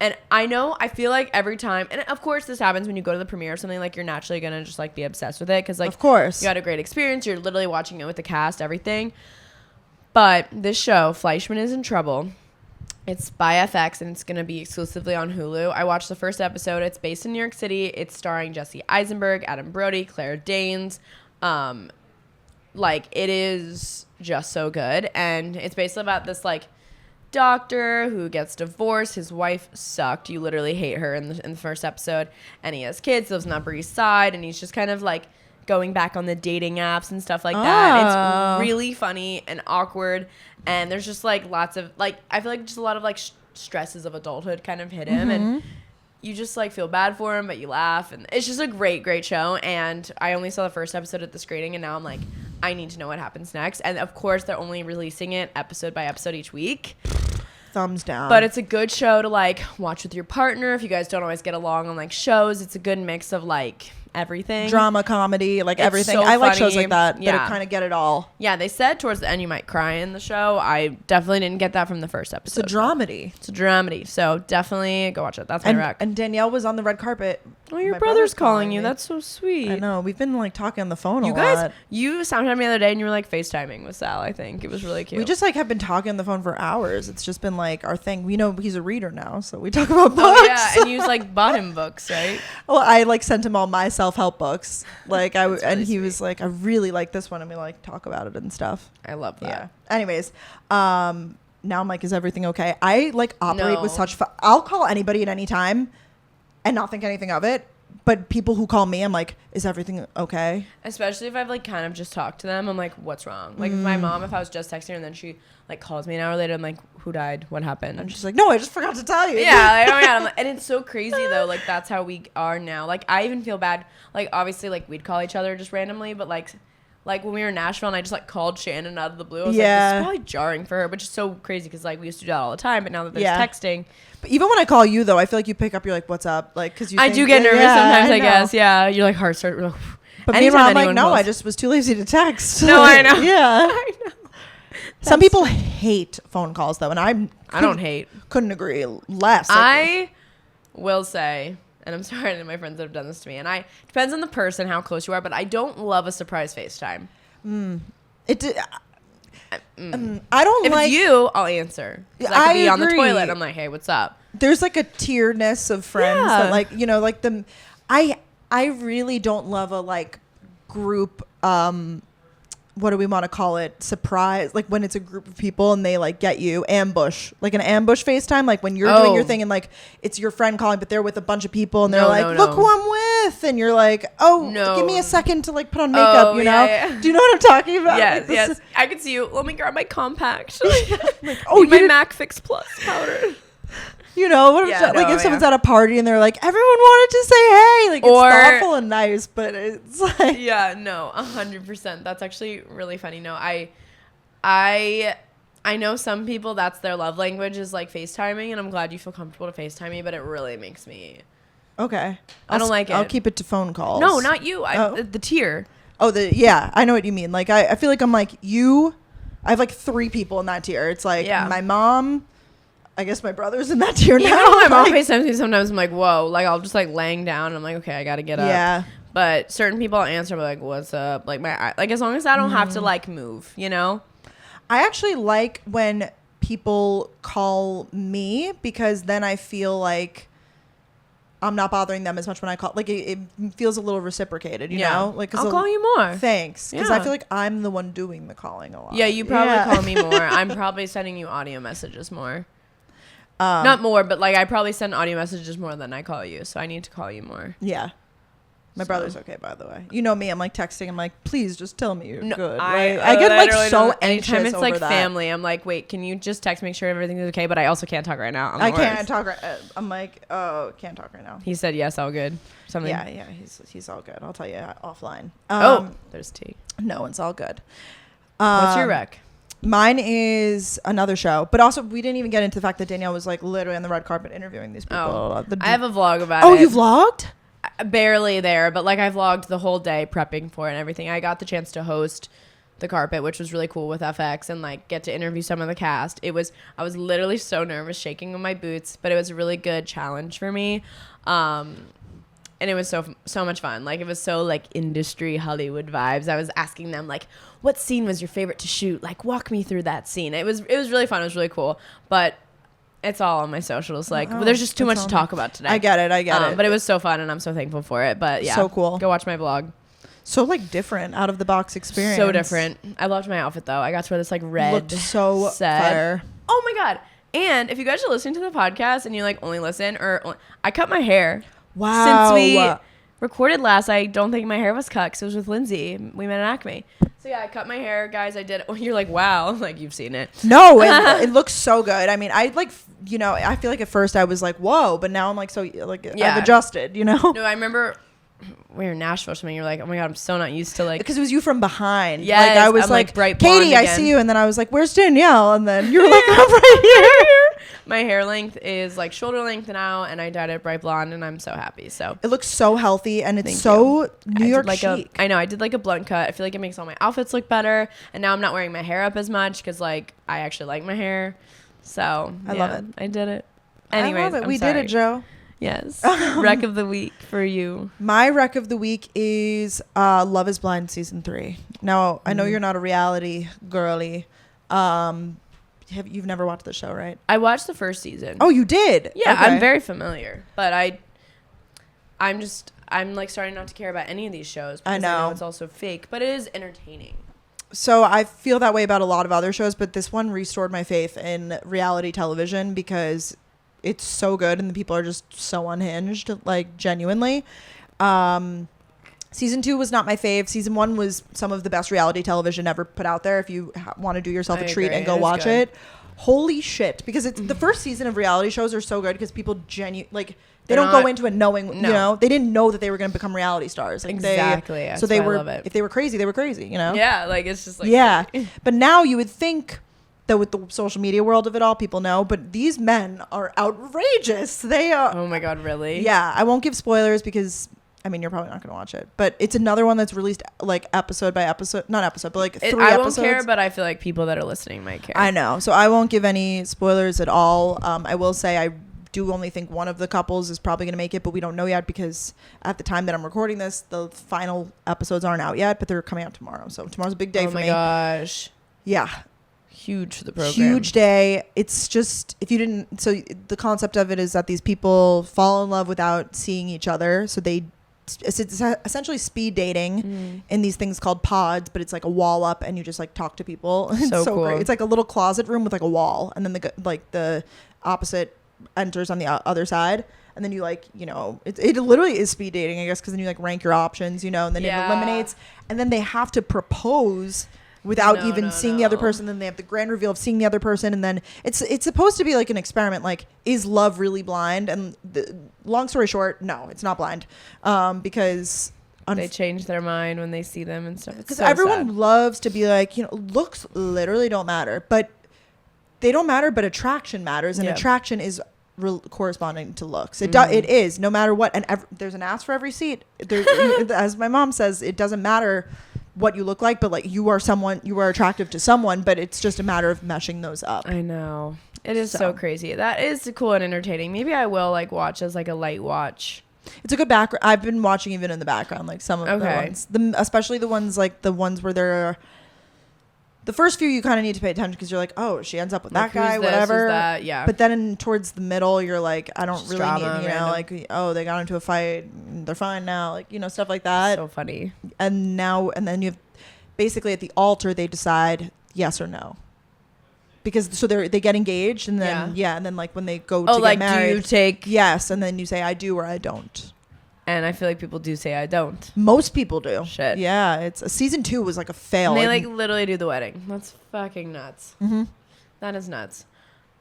and I feel like every time, and of course this happens when you go to the premiere or something, like you're naturally gonna just like be obsessed with it because like, of course, you had a great experience. You're literally watching it with the cast, everything. But this show, Fleischman is in Trouble. It's by FX, and it's going to be exclusively on Hulu. I watched the first episode. It's based in New York City. It's starring Jesse Eisenberg, Adam Brody, Claire Danes. Like, it is just so good. And it's basically about this, like, doctor who gets divorced. His wife sucked. You literally hate her in the first episode. And he has kids, lives on the Upper East Side, and he's just kind of, like, going back on the dating apps and stuff like that. It's really funny and awkward, and there's just like lots of like, I feel like just a lot of like stresses of adulthood kind of hit him, and you just like feel bad for him, but you laugh, and it's just a great show. And I only saw the first episode at the screening, and now I'm like, I need to know what happens next. And of course they're only releasing it episode by episode each week. Thumbs down. But it's a good show to like watch with your partner if you guys don't always get along on like shows. It's a good mix of like everything, drama, comedy, like everything. So I like funny. shows like that Yeah, kind of get it all. Yeah, they said towards the end you might cry in the show. I definitely didn't get that from the first episode. It's a dramedy. So definitely go watch it. That's my rec. And Danielle was on the red carpet. Oh, your brother's calling you. That's so sweet. I know. We've been like talking on the phone a lot. You guys, you sounded me the other day and you were like FaceTiming with Sal. I think it was really cute. We just like have been talking on the phone for hours. It's just been like our thing. We know he's a reader now, so we talk about books. Oh yeah, and you like bought him books, right? Well, I like sent him all my self-help books. Like and he sweet. Was like, I really like this one, and we like talk about it and stuff. I love that. Yeah. Anyways, now I'm like, is everything okay? I like operate with such I'll call anybody at any time and not think anything of it. But people who call me, I'm like, is everything okay? Especially if I've like kind of just talked to them, I'm like, what's wrong? Like my mom, if I was just texting her and then she like calls me an hour later, I'm like, who died? What happened? And she's like, no, I just forgot to tell you. Yeah, like, oh my god. I'm like, and it's so crazy though. Like that's how we are now. Like I even feel bad. Like obviously, like we'd call each other just randomly, but like when we were in Nashville and I just like called Shannon out of the blue, I was like, this is probably jarring for her, which is so crazy because like we used to do that all the time, but now that there's texting. But even when I call you though, I feel like you pick up, you're like, what's up? Like, cause I do get nervous sometimes, I guess. Yeah, you're like heart start. But meanwhile, I'm like, no, I just was too lazy to text. No, I know. Yeah. I know. Some people hate phone calls though, and I don't hate. Couldn't agree less. I will say, and I'm sorry to my friends that have done this to me, and depends on the person how close you are, but I don't love a surprise FaceTime. I don't if like. If it's you, I'll answer. I could be on the toilet. I'm like, hey, what's up? There's like a tierness of friends that like, you know, like the. I really don't love a like group. What do we want to call it? Surprise, like when it's a group of people and they like get you ambush, like an ambush FaceTime, like when you're doing your thing and like it's your friend calling, but they're with a bunch of people and they're look who I'm with, and you're like, give me a second to like put on makeup, you know? Yeah. Do you know what I'm talking about? Yes, like, yes. I can see you. Let me grab my compact. Like, my MAC Fix Plus powder. You know, what Yeah, if, like no, if someone's yeah. at a party and they're like, everyone wanted to say hey, like Or- it's thoughtful and nice, but it's like, Yeah, no, 100%. That's actually really funny. No, I know some people that's their love language is like FaceTiming, and I'm glad you feel comfortable to FaceTime me, but it really makes me. okay. I don't like it. I'll keep it to phone calls. No, not you. Oh. The tier. Oh, yeah, I know what you mean. Like, I feel like I'm like, I have like 3 people in that tier. It's like Yeah. my mom, I guess my brother's in that tier Even now. when my mom Like, FaceTimes me, sometimes I'm like, whoa. Like, I'll just like laying down, and I'm like, okay, I gotta get up. yeah. But certain people I'll answer, like, what's up? Like, like as long as I don't have to like move, you know? I actually like when people call me because then I feel like I'm not bothering them as much when I call. Like it feels a little reciprocated, you know? Like I'll call you more. Thanks, because I Yeah. feel like I'm the one doing the calling a lot. Yeah, you probably call me more. I'm probably sending you audio messages more. Not more, but like I probably send audio messages more than I call you, so I need to call you more. Yeah. My So. brother's okay, by the way. You know me. I'm like texting. I'm like, please just tell me you're No, good. I Right? I get like literally so don't- anxious anytime it's over like that. family, I'm like, wait, can you just text, make sure everything's okay? But I also can't talk right now. I'm the I can't worst. talk. I'm like, oh, can't talk right now. He said yes, all good. Something. Yeah, he's all good. I'll tell you offline. There's tea. No, it's all good. What's your rec? Mine is another show, but also we didn't even get into the fact that Danielle was like literally on the red carpet interviewing these people. Oh, I have a vlog about Oh, it. you vlogged? Barely there, but like I vlogged the whole day prepping for it and everything. I got the chance to host the carpet, which was really cool with FX, and like get to interview some of the cast. I was literally so nervous, shaking in my boots, but it was a really good challenge for me. And it was so much fun. Like it was so like industry Hollywood vibes. I was asking them like, what scene was your favorite to shoot? Like walk me through that scene. It was really fun. It was really cool. But it's all on my socials. Like there's just too much to talk about today. I get it. But it was so fun, and I'm so thankful for it. But yeah, So cool. Go watch my vlog. So like different, out of the box experience. So different. I loved my outfit though. I got to wear this like red Looked so set. fire. Oh my god! And if you guys are listening to the podcast and you like only listen, I cut my hair. Wow. Since we recorded last, I don't think my hair was cut because it was with Lindsay. We met at Acme. So yeah, I cut my hair, guys. I did it. You're like, wow, like you've seen it. No, it looks so good. I mean, I like, you know, I feel like at first I was like, whoa, but now I'm like, so like Yeah. I've adjusted, you know? No, I remember we were in Nashville or something. You're like, oh my god, I'm so not used to like. Because it was you from behind. Yes, Like I was I'm, like, bright blonde Katie, I again. see you. And then I was like, where's Danielle? And then you're like, I'm right here. My hair length is like shoulder length now, and I dyed it bright blonde, and I'm so happy. So It looks so healthy and it's Thank so you. New I York did like chic. I know I did like a blunt cut. I feel like it makes all my outfits look better, and now I'm not wearing my hair up as much because like I actually like my hair. So I love it. I did it. Anyways, I love it. I'm We sorry. did it, Joe. Yes. Wreck of the week for you. My rec of the week is Love is Blind season 3. Now, I know you're not a reality girly. You've never watched the show, right? I watched the first season. Oh, you did? Yeah, Okay. I'm very familiar, but I'm like starting not to care about any of these shows because I know it's also fake, but it is entertaining. So I feel that way about a lot of other shows, but this one restored my faith in reality television because it's so good and the people are just so unhinged, like genuinely. Season 2 was not my fave. Season 1 was some of the best reality television ever put out there. If you want to do yourself a treat and go watch it, holy shit! Because it's the first season of reality shows are so good because people they don't go into it knowing, you know, they didn't know that they were going to become reality stars. Like Exactly. So they were, I love it. if they were crazy, they were crazy, you know? Yeah, like it's just like Yeah. But now you would think that with the social media world of it all, people know, but these men are outrageous. They are. Oh my god, really? Yeah. I won't give spoilers because, I mean, you're probably not going to watch it, but it's another one that's released like episode by episode, not episode, but like 3 I episodes. won't care, but I feel like people that are listening might care. I know. So I won't give any spoilers at all. I will say I do only think one of the couples is probably going to make it, but we don't know yet because at the time that I'm recording this, the final episodes aren't out yet, but they're coming out tomorrow. So tomorrow's a big day for me. Oh my gosh. Yeah. Huge for the program. Huge day. It's just, if you didn't, so the concept of it is that these people fall in love without seeing each other. So it's essentially speed dating in these things called pods, but it's like a wall up and you just like talk to people. It's So cool. great. It's like a little closet room with like a wall, and then the opposite enters on the other side, and then you like, you know, it literally is speed dating, I guess, because then you like rank your options, you know, and then it eliminates, and then they have to propose without No, even no, seeing the other no. person. Then they have the grand reveal of seeing the other person, and then it's supposed to be like an experiment. Like, is love really blind? And long story short, no, it's not blind, because They change their mind when they see them and stuff. because So everyone sad. loves to be like, looks literally don't matter, but they don't matter, but attraction matters, and Yeah. attraction is corresponding to looks. It Mm-hmm. it is, no matter what, and there's an ass for every seat. There, as my mom says, it doesn't matter what you look like, but like you are attractive to someone, but it's just a matter of meshing those up. I know. It is so So. crazy. That is cool and entertaining. Maybe I will like watch as like a light watch. It's a good background. I've been watching even in the background, like some of the Okay. ones, especially the ones where they're. The first few you kind of need to pay attention because you're like, oh, she ends up with Like, that guy, who's this, whatever. who's that? Yeah. But then towards the middle, you're like, I don't Just really drama, need, random. like, oh, they got into a fight, they're fine now, like, stuff like that. So funny. And then you have basically at the altar they decide yes or no. Because so they get engaged, and then and then like when they go to Oh, get like married, do you take? yes, and then you say I do or I don't. And I feel like people do say I don't. Most people do. Shit. Yeah, it's season 2 was like a fail. And they like literally do the wedding. That's fucking nuts. Mm-hmm. That is nuts.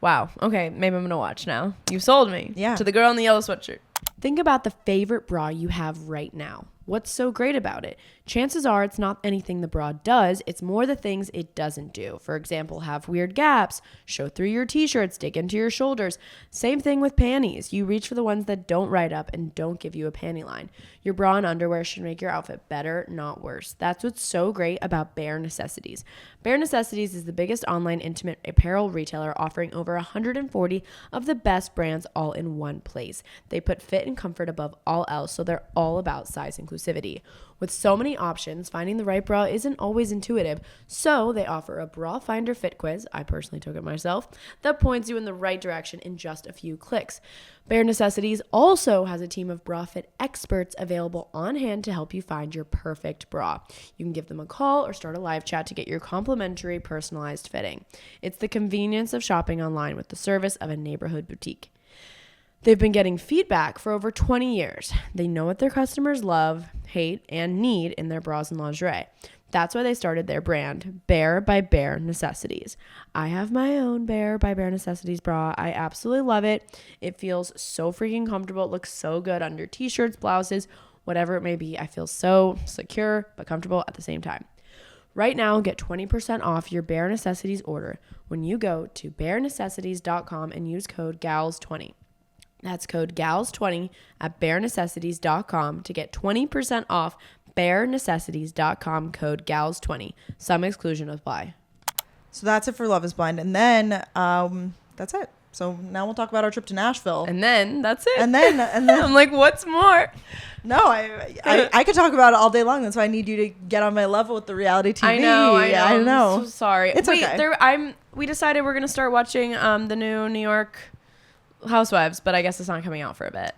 Wow. Okay, maybe I'm gonna watch now. You sold me. Yeah. To the girl in the yellow sweatshirt. Think about the favorite bra you have right now. What's so great about it? Chances are it's not anything the bra does, it's more the things it doesn't do. For example, have weird gaps, show through your t-shirts, dig into your shoulders. Same thing with panties. You reach for the ones that don't ride up and don't give you a panty line. Your bra and underwear should make your outfit better, not worse. That's what's so great about Bare Necessities. Bare Necessities is the biggest online intimate apparel retailer, offering over 140 of the best brands all in one place. They put fit and comfort above all else, so they're all about size inclusivity. With so many options, finding the right bra isn't always intuitive, so they offer a bra finder fit quiz, I personally took it myself, that points you in the right direction in just a few clicks. Bare Necessities also has a team of bra fit experts available on hand to help you find your perfect bra. You can give them a call or start a live chat to get your complimentary personalized fitting. It's the convenience of shopping online with the service of a neighborhood boutique. They've been getting feedback for over 20 years. They know what their customers love, hate, and need in their bras and lingerie. That's why they started their brand, Bare by Bare Necessities. I have my own Bare by Bare Necessities bra. I absolutely love it. It feels so freaking comfortable. It looks so good under t-shirts, blouses, whatever it may be. I feel so secure but comfortable at the same time. Right now, get 20% off your Bare Necessities order when you go to barenecessities.com and use code GALS20. That's code GALS20 at barenecessities.com to get 20% off. barenecessities.com, code GALS20. Some exclusion apply. So that's it for Love is Blind. And then that's it. So now we'll talk about our trip to Nashville. And then that's it. And then I'm like, what's more? no, I could talk about it all day long. That's why I need you to get on my level with the reality TV. I know. I know. I'm so sorry. It's okay. We decided we're gonna start watching the new New York Housewives, but I guess it's not coming out for a bit.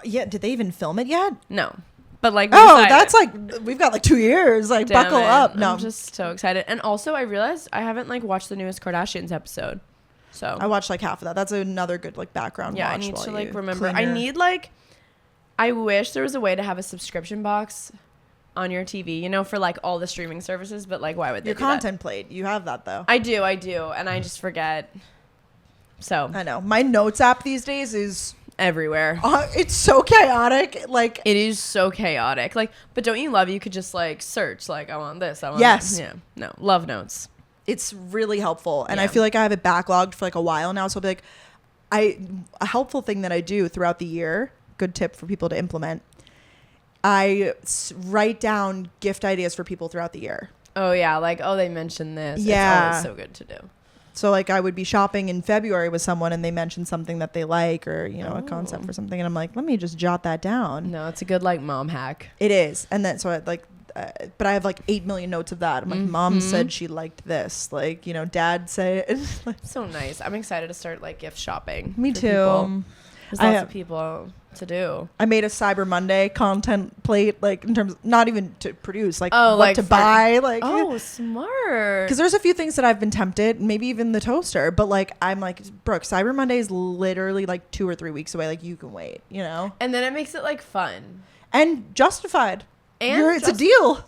Yeah, did they even film it yet? No, but like we Oh, decided. that's like we've got like 2 years. Like Damn buckle it. up. No, I'm just so excited. And also, I realized I haven't like watched the newest Kardashians episode. So I watched like half of that. That's another good like background. yeah, I watch need while to you like remember. clean I your- need like. I wish there was a way to have a subscription box on your TV, for like all the streaming services. But like, why would they your do that? content played. You have that though. I do, and I just forget. So I know. My notes app these days is everywhere. it's so chaotic. Like It is so chaotic. Like, but don't you love you could just like search like I want this. I want Yes. This. Yeah. No. Love notes. it's really helpful, and I Yeah. feel like I have it backlogged for like a while now. So I'll be like, a helpful thing that I do throughout the year. Good tip for people to implement. I write down gift ideas for people throughout the year. Oh yeah. Like they mentioned this. Yeah. It's always so good to do. So like I would be shopping in February with someone and they mentioned something that they like or, a concept for something. And I'm like, let me just jot that down. No, it's a good like mom hack. It is. And then so I like, but I have like 8 million notes of that. I'm like, mom said she liked this. Like, dad said. So nice. I'm excited to start like gift shopping. Me for too. people. There's lots of people to do. I made a Cyber Monday content plate, like in terms, not even to produce, like Oh, what like to for- buy. Like, Oh, smart. because there's a few things that I've been tempted, maybe even the toaster, but like I'm like, Brooke, Cyber Monday is literally like 2 or 3 weeks away. Like you can wait, And then it makes it like fun. and justified. And It's a deal.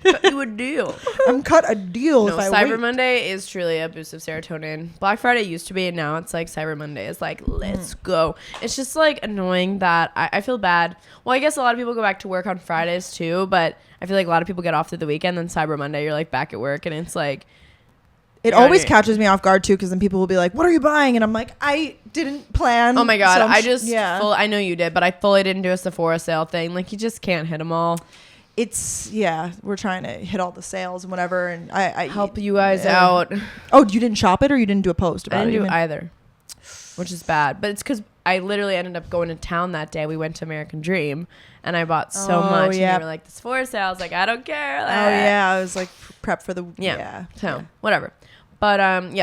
Cut you a deal. I'm cut a deal No, if I Cyber wait. Monday is truly a boost of serotonin. Black Friday used to be, and now it's like Cyber Monday is like, let's go. It's just like annoying that I feel bad. Well, I guess a lot of people go back to work on Fridays too, but I feel like a lot of people get off through the weekend. Then Cyber Monday, you're like back at work, and it's like. It always catches me off guard too, because then people will be like, "What are you buying?" And I'm like, "I didn't plan." Oh my god, so I know you did, but I fully didn't do a Sephora sale thing. Like, you just can't hit them all. We're trying to hit all the sales and whatever, and I help you guys out. Oh, you didn't shop it, or you didn't do a post about it? I didn't do either, which is bad. But it's because I literally ended up going to town that day. We went to American Dream, and I bought so much. Yeah. And they were like, the Sephora sale. I was like, I don't care. Oh yeah, I was like prep for the whatever. But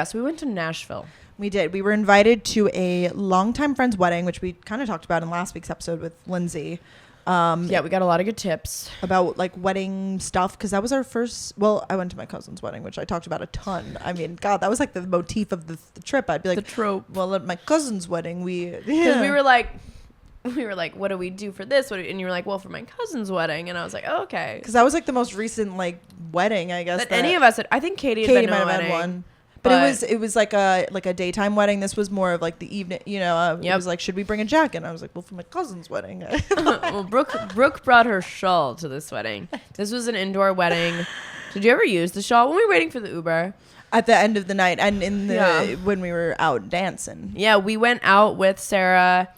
so we went to Nashville. We did. We were invited to a longtime friend's wedding, which we kind of talked about in last week's episode with Lindsay. We got a lot of good tips about like wedding stuff, because that was our first. Well, I went to my cousin's wedding, which I talked about a ton. I mean, God, that was like the motif of the trip. I'd be like, the trope. Well, at my cousin's wedding, we were like, what do we do for this? And you were like, well, for my cousin's wedding. And I was like, oh, okay. Because that was like the most recent like wedding, I guess. That any of us had. I think Katie might have had one. But it was like a daytime wedding. This was more of like the evening, It was like, should we bring a jacket? And I was like, well, for my cousin's wedding. Well, Brooke brought her shawl to this wedding. This was an indoor wedding. Did you ever use the shawl when we were waiting for the Uber? At the end of the night, and when we were out dancing. Yeah, we went out with Sarah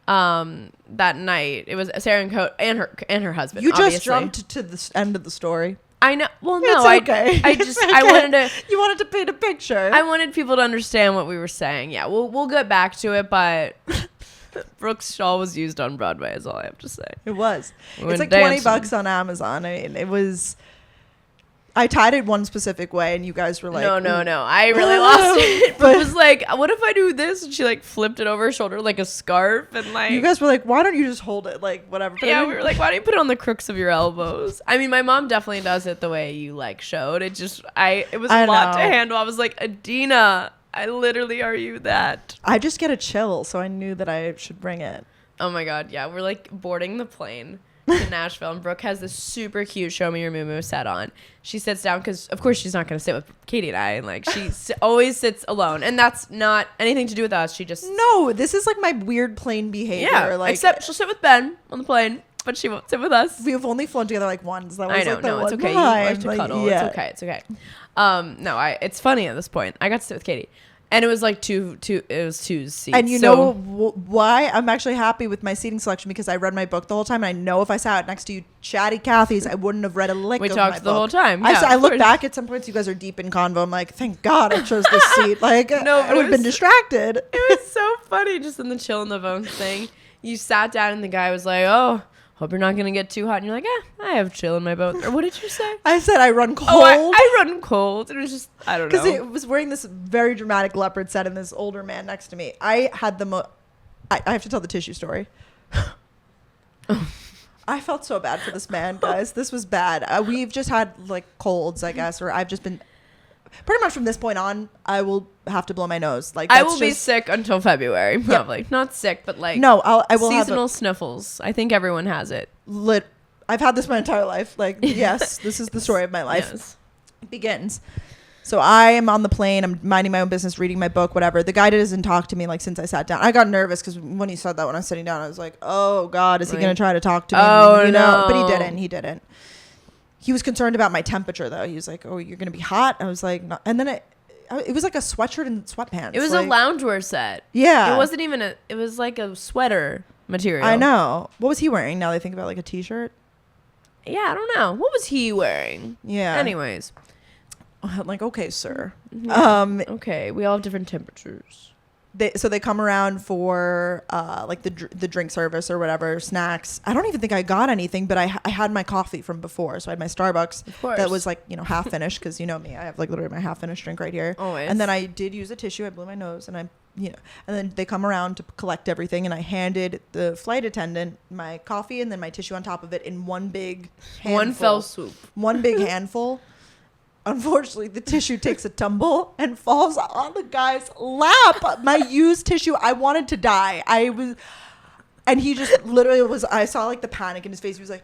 that night. It was Sarah and her husband. You just jumped to the end of the story. I know. Well, no, okay. I wanted to. You wanted to paint a picture. I wanted people to understand what we were saying. Yeah, we'll get back to it, but Brooke's shawl was used on Broadway. Is all I have to say. It was. It's like $20 on Amazon. I mean, it was. I tied it one specific way, and you guys were like, no. I really lost it. Brooke was like, what if I do this? And she like flipped it over her shoulder like a scarf. And like, you guys were like, why don't you just hold it? Like, whatever. But yeah, we were like, why don't you put it on the crooks of your elbows? I mean, my mom definitely does it the way you like showed. It was a lot to handle. I was like, Adina, I literally are you that? I just get a chill, so I knew that I should bring it. Oh my God. Yeah. We're like boarding the plane to Nashville, and Brooke has this super cute Show Me Your Moo set on. She sits down because of course she's not going to sit with Katie and I, and like she always sits alone, and that's not anything to do with us. She just this is like my weird plane behavior. Yeah, like, except she'll sit with Ben on the plane, but she won't sit with us. We've only flown together like once. That was I know, like no, it's okay. You like to cuddle. Yeah. It's okay. It's funny at this point. I got to sit with Katie. And it was like two seats. And you know why? I'm actually happy with my seating selection, because I read my book the whole time. And I know if I sat next to you chatty Cathy's, I wouldn't have read a lick of my book. We talked the whole time. Yeah, I look back at some points, you guys are deep in convo. I'm like, thank God I chose this seat. Like, no, I would have been distracted. It was so funny just in the chill in the bones thing. You sat down and the guy was like, oh, hope you're not going to get too hot. And you're like, I have chill in my boat. Or what did you say? I said I run cold. Oh, I run cold. It was just, I don't know. Because it was wearing this very dramatic leopard set and this older man next to me. I had I have to tell the tissue story. I felt so bad for this man, guys. This was bad. We've just had like colds, I guess, or I've just been... Pretty much from this point on, I will have to blow my nose. Like, I will be sick until February, probably. Yeah. Not sick, but like I will seasonal sniffles. I think everyone has it. I've had this my entire life. Like, yes, this is the story of my life. Yes. It begins. So I am on the plane. I'm minding my own business, reading my book, whatever. The guy doesn't talk to me like since I sat down. I got nervous because when he said that when I was sitting down, I was like, oh God, is he going to try to talk to me? Oh, no. But he didn't. He was concerned about my temperature, though. He was like, oh, you're going to be hot? I was like, no. And then it was like a sweatshirt and sweatpants. It was like, a loungewear set. Yeah. It wasn't even it was like a sweater material. I know. What was he wearing? Now they think about like a t-shirt. Yeah, I don't know. What was he wearing? Yeah. Anyways. I'm like, okay, sir. Yeah. Okay, we all have different temperatures. So they come around for like the drink service or whatever, snacks. I don't even think I got anything, but I had my coffee from before. So I had my Starbucks that was like, half finished, because you know me, I have like literally my half finished drink right here. Always. And then I did use a tissue. I blew my nose, and and then they come around to collect everything, and I handed the flight attendant my coffee and then my tissue on top of it in one big handful. One fell swoop. One big handful. Unfortunately, the tissue takes a tumble and falls on the guy's lap. My used tissue. I wanted to die. And he just literally was, I saw like the panic in his face. He was like,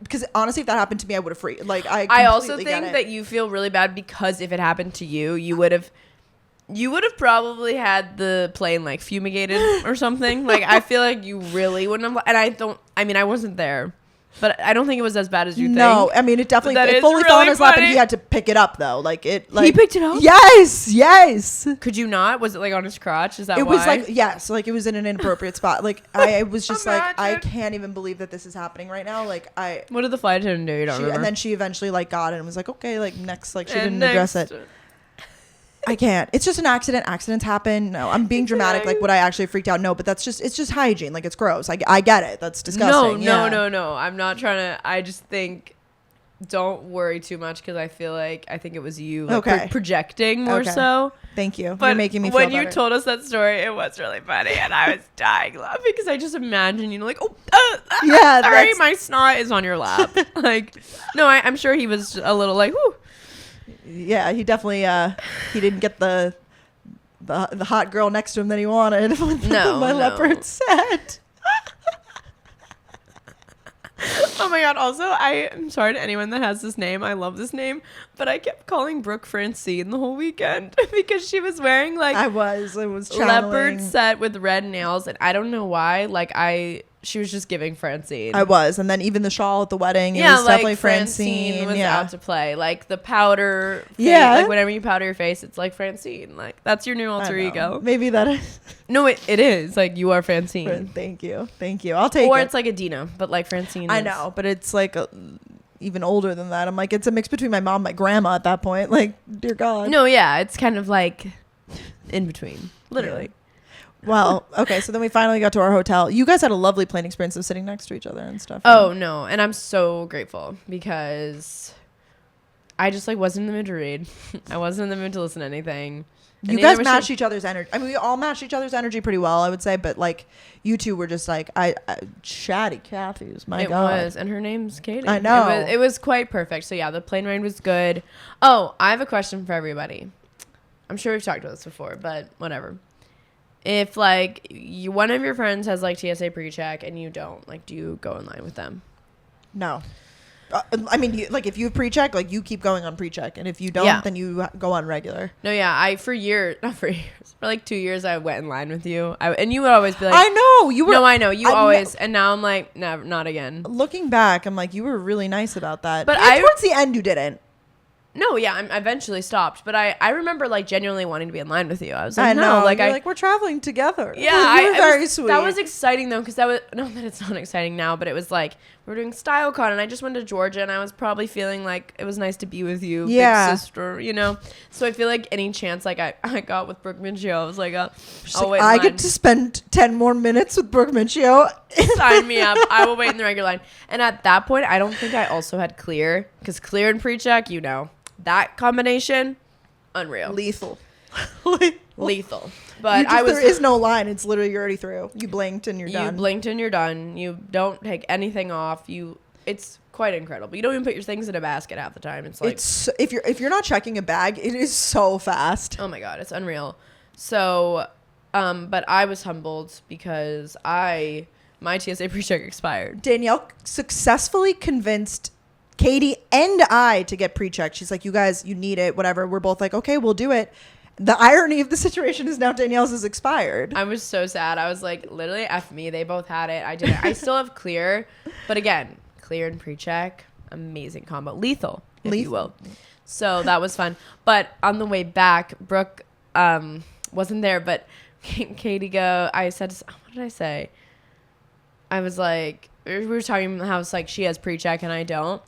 because honestly, if that happened to me, I would have freaked. Like, I also think that you feel really bad because if it happened to you, you would have probably had the plane like fumigated or something. Like, I feel like you really wouldn't have. And I wasn't there, but I don't think it was as bad as you think. No, I mean, it definitely, it fully really fell on his lap and funny. he had to pick it up though. Like he picked it up? Yes. Could you not? Was it like on his crotch? Is that it why? was like, yes, like it was in an inappropriate spot. Like I was just like, I Imagine. can't even believe that this is happening right now. Like What did the flight attendant do? You don't remember? And then she eventually like got it and was like, okay, like next, like she didn't address it. I can't. It's just an accident. Accidents happen. No, I'm being dramatic. Like, would I actually freaked out? No, but it's just hygiene. Like, it's gross. I get it. That's disgusting. No. I'm not trying to. I just think don't worry too much because I think it was you like, projecting more so. Thank you. But you're making me feel when better. you told us that story, it was really funny, and I was dying laughing because I just imagine like, yeah, sorry, my snot is on your lap. Like, no, I'm sure he was a little like, whoo. Yeah, he definitely he didn't get the hot girl next to him that he wanted with my leopard set. Oh my god, also I'm sorry to anyone that has this name. I love this name, but I kept calling Brooke Francine the whole weekend because she was wearing like I was leopard set with red nails, and I don't know why. Like she was just giving Francine. I was, and then even the shawl at the wedding, it was definitely Francine was out to play. Like the powder, like whenever you powder your face, it's like Francine. Like that's your new alter ego. Maybe that is. No, it is. Like you are Francine. Thank you. I'll take it. Or it's like Adina, but like Francine. I know, but it's like even older than that. I'm like, it's a mix between my mom and my grandma at that point. Like, dear God. No, yeah, it's kind of like in between, literally. Yeah. Well, okay, so then we finally got to our hotel. You guys had a lovely plane experience of sitting next to each other and stuff. Oh, no. And I'm so grateful because I just like wasn't in the mood to read. I wasn't in the mood to listen to anything. You guys matched each other's energy. I mean, we all matched each other's energy pretty well, I would say. But like, you two were just like, chatty Cathy's. My God. It was, and her name's Katie. I know. It was quite perfect. So yeah, the plane ride was good. Oh, I have a question for everybody. I'm sure we've talked about this before, but whatever. If like one of your friends has like TSA pre-check and you don't, like, do you go in line with them? No. I mean, like if you have pre-check, like you keep going on pre-check, and if you don't, then you go on regular. No, yeah, for like 2 years, I went in line with you, and you would always be like, I know you were. No, I know you always, and now I'm like, never, not again. Looking back, I'm like, you were really nice about that. But towards the end, you didn't. No, yeah, I eventually stopped, but I remember like genuinely wanting to be in line with you. I was like, I know, no, like we're traveling together. Yeah, you were very sweet. That was exciting though, because that was not that it's not exciting now, but it was like we were doing StyleCon, and I just went to Georgia, and I was probably feeling like it was nice to be with you, big sister, you know. So I feel like any chance like I got with Brooke Minchio, I was like, I'll wait. I get to spend 10 more minutes with Brooke Minchio. Sign me up. I will wait in the regular line. And at that point, I don't think I also had Clear, because Clear and pre-check, you know. That combination, unreal. Lethal. Lethal. But there is no line. It's literally you're already through. You blinked and you're done. You blinked and you're done. You don't take anything off. It's quite incredible. You don't even put your things in a basket half the time. It's like if you're not checking a bag, it is so fast. Oh my God, it's unreal. So, but I was humbled because my TSA pre-check expired. Danielle successfully convinced Katie and I to get pre-checked. She's like, you guys, you need it, whatever. We're both like, okay, we'll do it. The irony of the situation is now Danielle's is expired. I was so sad. I was like, literally, F me. They both had it. I didn't. I still have Clear. But again, Clear and pre-check, amazing combo. Lethal, if you will. So that was fun. But on the way back, Brooke wasn't there. But Katie I said, what did I say? I was like, we were talking about how it's like she has pre-check and I don't.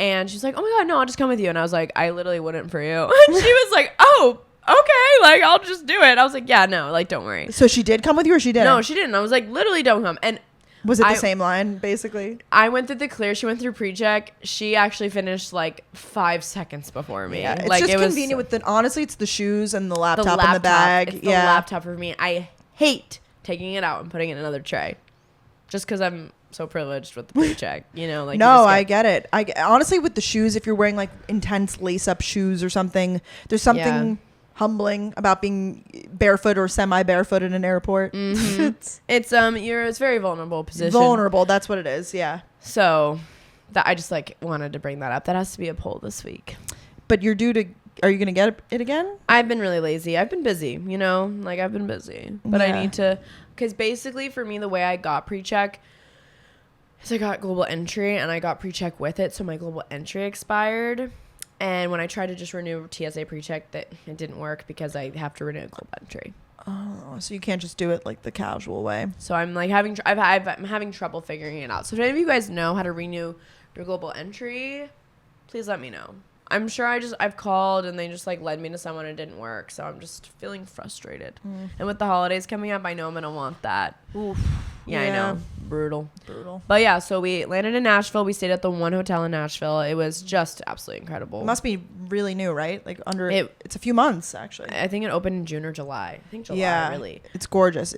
And she's like, oh my God, no, I'll just come with you. And I was like, I literally wouldn't for you. And she was like, oh, okay, like, I'll just do it. I was like, yeah, no, like, don't worry. So she did come with you or she didn't? No, she didn't. I was like, literally don't come. And was it the same line, basically? I went through the Clear. She went through pre-check. She actually finished like 5 seconds before me. Yeah, it's like, just convenient with honestly, it's the shoes and the laptop in the bag. It's the laptop for me. I hate taking it out and putting it in another tray. Just because I'm so privileged with the pre-check, you know, like. No, I get it. Honestly, with the shoes, if you're wearing like intense lace-up shoes or something, there's something humbling about being barefoot or semi-barefoot in an airport. Mm-hmm. it's a very vulnerable position. Vulnerable, that's what it is. Yeah. So that I just like wanted to bring that up. That has to be a poll this week. But you're due to. Are you gonna get it again? I've been really lazy. I've been busy. You know, like I've been busy. But I need to, because basically for me the way I got pre-check is I got global entry and I got pre-check with it. So my global entry expired. And when I tried to just renew TSA pre-check, that it didn't work because I have to renew global entry. Oh, so you can't just do it like the casual way. So I'm like I'm having trouble figuring it out. So if any of you guys know how to renew your global entry, please let me know. I'm sure I've called and they just like led me to someone and it didn't work. So I'm just feeling frustrated. And with the holidays coming up, I know I'm going to want that. Oof. Yeah, I know. Brutal. But yeah, so we landed in Nashville. We stayed at the one hotel in Nashville. It was just absolutely incredible. It must be really new, right? Like it's a few months actually. I think it opened in June or July. I think July, really. It's gorgeous.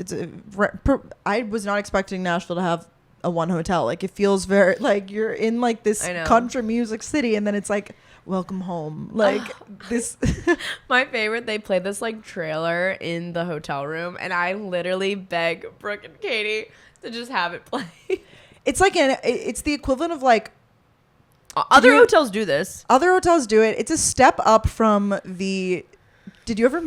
I was not expecting Nashville to have a one hotel. Like it feels very like you're in like this country music city and then it's like welcome home. Like this. My favorite, they played this like trailer in the hotel room and I literally beg Brooke and Katie to just have it play. It's like it's the equivalent of like other hotels do this. Other hotels do it. It's a step up from the. Did you ever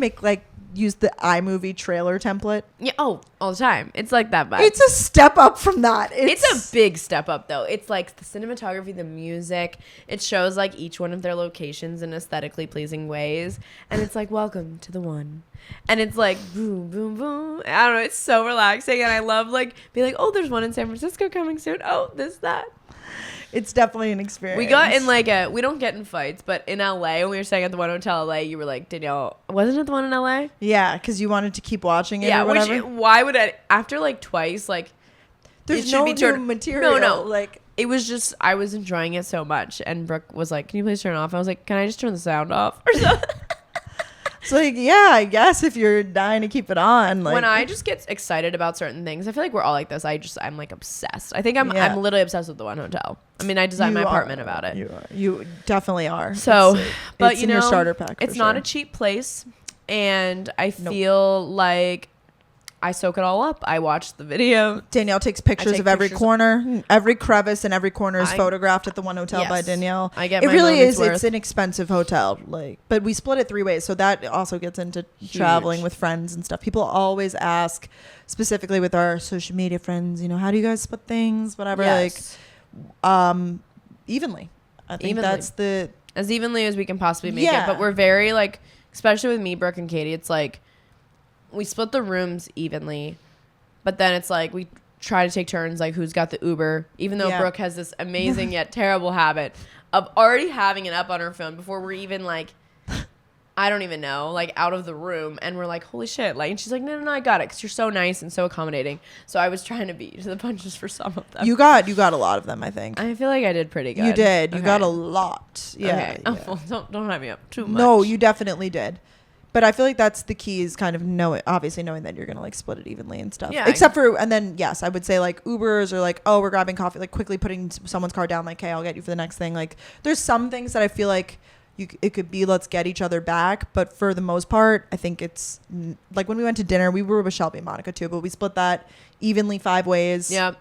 use the iMovie trailer template? Yeah. Oh, all the time. It's like that vibe. It's a step up from that. It's a big step up though. It's like the cinematography, the music. It shows like each one of their locations in aesthetically pleasing ways. And it's like, welcome to the one. And it's like boom, boom, boom. I don't know. It's so relaxing. And I love like being like, oh, there's one in San Francisco coming soon. Oh, this, that. It's definitely an experience. We got in we don't get in fights, but in LA, when we were staying at the one hotel LA, you were like, Danielle, wasn't it the one in LA? Yeah, because you wanted to keep watching it or whatever. Why would I, after like twice, like, there's no new material. No. Like, it was just, I was enjoying it so much. And Brooke was like, can you please turn it off? I was like, can I just turn the sound off or something? It's like, yeah, I guess if you're dying to keep it on. Like, when I just get excited about certain things, I feel like we're all like this. I'm like obsessed. I think I'm literally obsessed with the one hotel. I mean, I designed my apartment about it. You definitely are. So, but you know, your starter pack. It's not a cheap place, and I feel like I soak it all up. I watch the video. Danielle takes pictures of every corner. Every crevice and every corner is photographed at the one hotel by Danielle. I get it my really is. worth. It's an expensive hotel. But we split it 3 ways. So that also gets into traveling with friends and stuff. People always ask, specifically with our social media friends, you know, how do you guys split things? Whatever. Yes. Like, evenly. I think that's as evenly as we can possibly make it. But we're very like, especially with me, Brooke and Katie, it's like, we split the rooms evenly, but then it's like we try to take turns, like who's got the Uber, even though Brooke has this amazing yet terrible habit of already having it up on her phone before we're even like, I don't even know, like out of the room. And we're like, holy shit. Like, and she's like, no, I got it. Cause you're so nice and so accommodating. So I was trying to beat you to the punches for some of them. You got a lot of them, I think. I feel like I did pretty good. You did. You got a lot. Yeah. Okay. Oh, well, don't hype me up too much. No, you definitely did. But I feel like that's the key is kind of obviously knowing that you're going to like split it evenly and stuff. Yeah. Except for, and then yes, I would say like Ubers or like, oh, we're grabbing coffee, like quickly putting someone's car down, like, hey, I'll get you for the next thing. Like there's some things that I feel like it could be, let's get each other back. But for the most part, I think it's like when we went to dinner, we were with Shelby and Monica too, but we split that evenly 5 ways. Yep.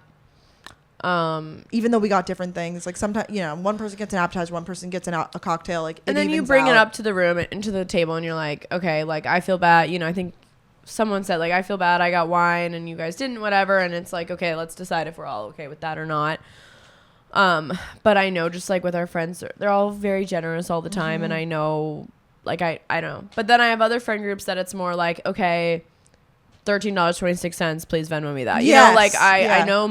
Even though we got different things, like sometimes, you know, one person gets an appetizer, one person gets a cocktail, like, and then you bring it up to the room and to the table and you're like, okay, like I feel bad. You know, I think someone said like, I feel bad. I got wine and you guys didn't, whatever. And it's like, okay, let's decide if we're all okay with that or not. But I know just like with our friends, they're all very generous all the time. Mm-hmm. And I know, like, I know, but then I have other friend groups that it's more like, okay, $13.26, please Venmo me that. You know, like I know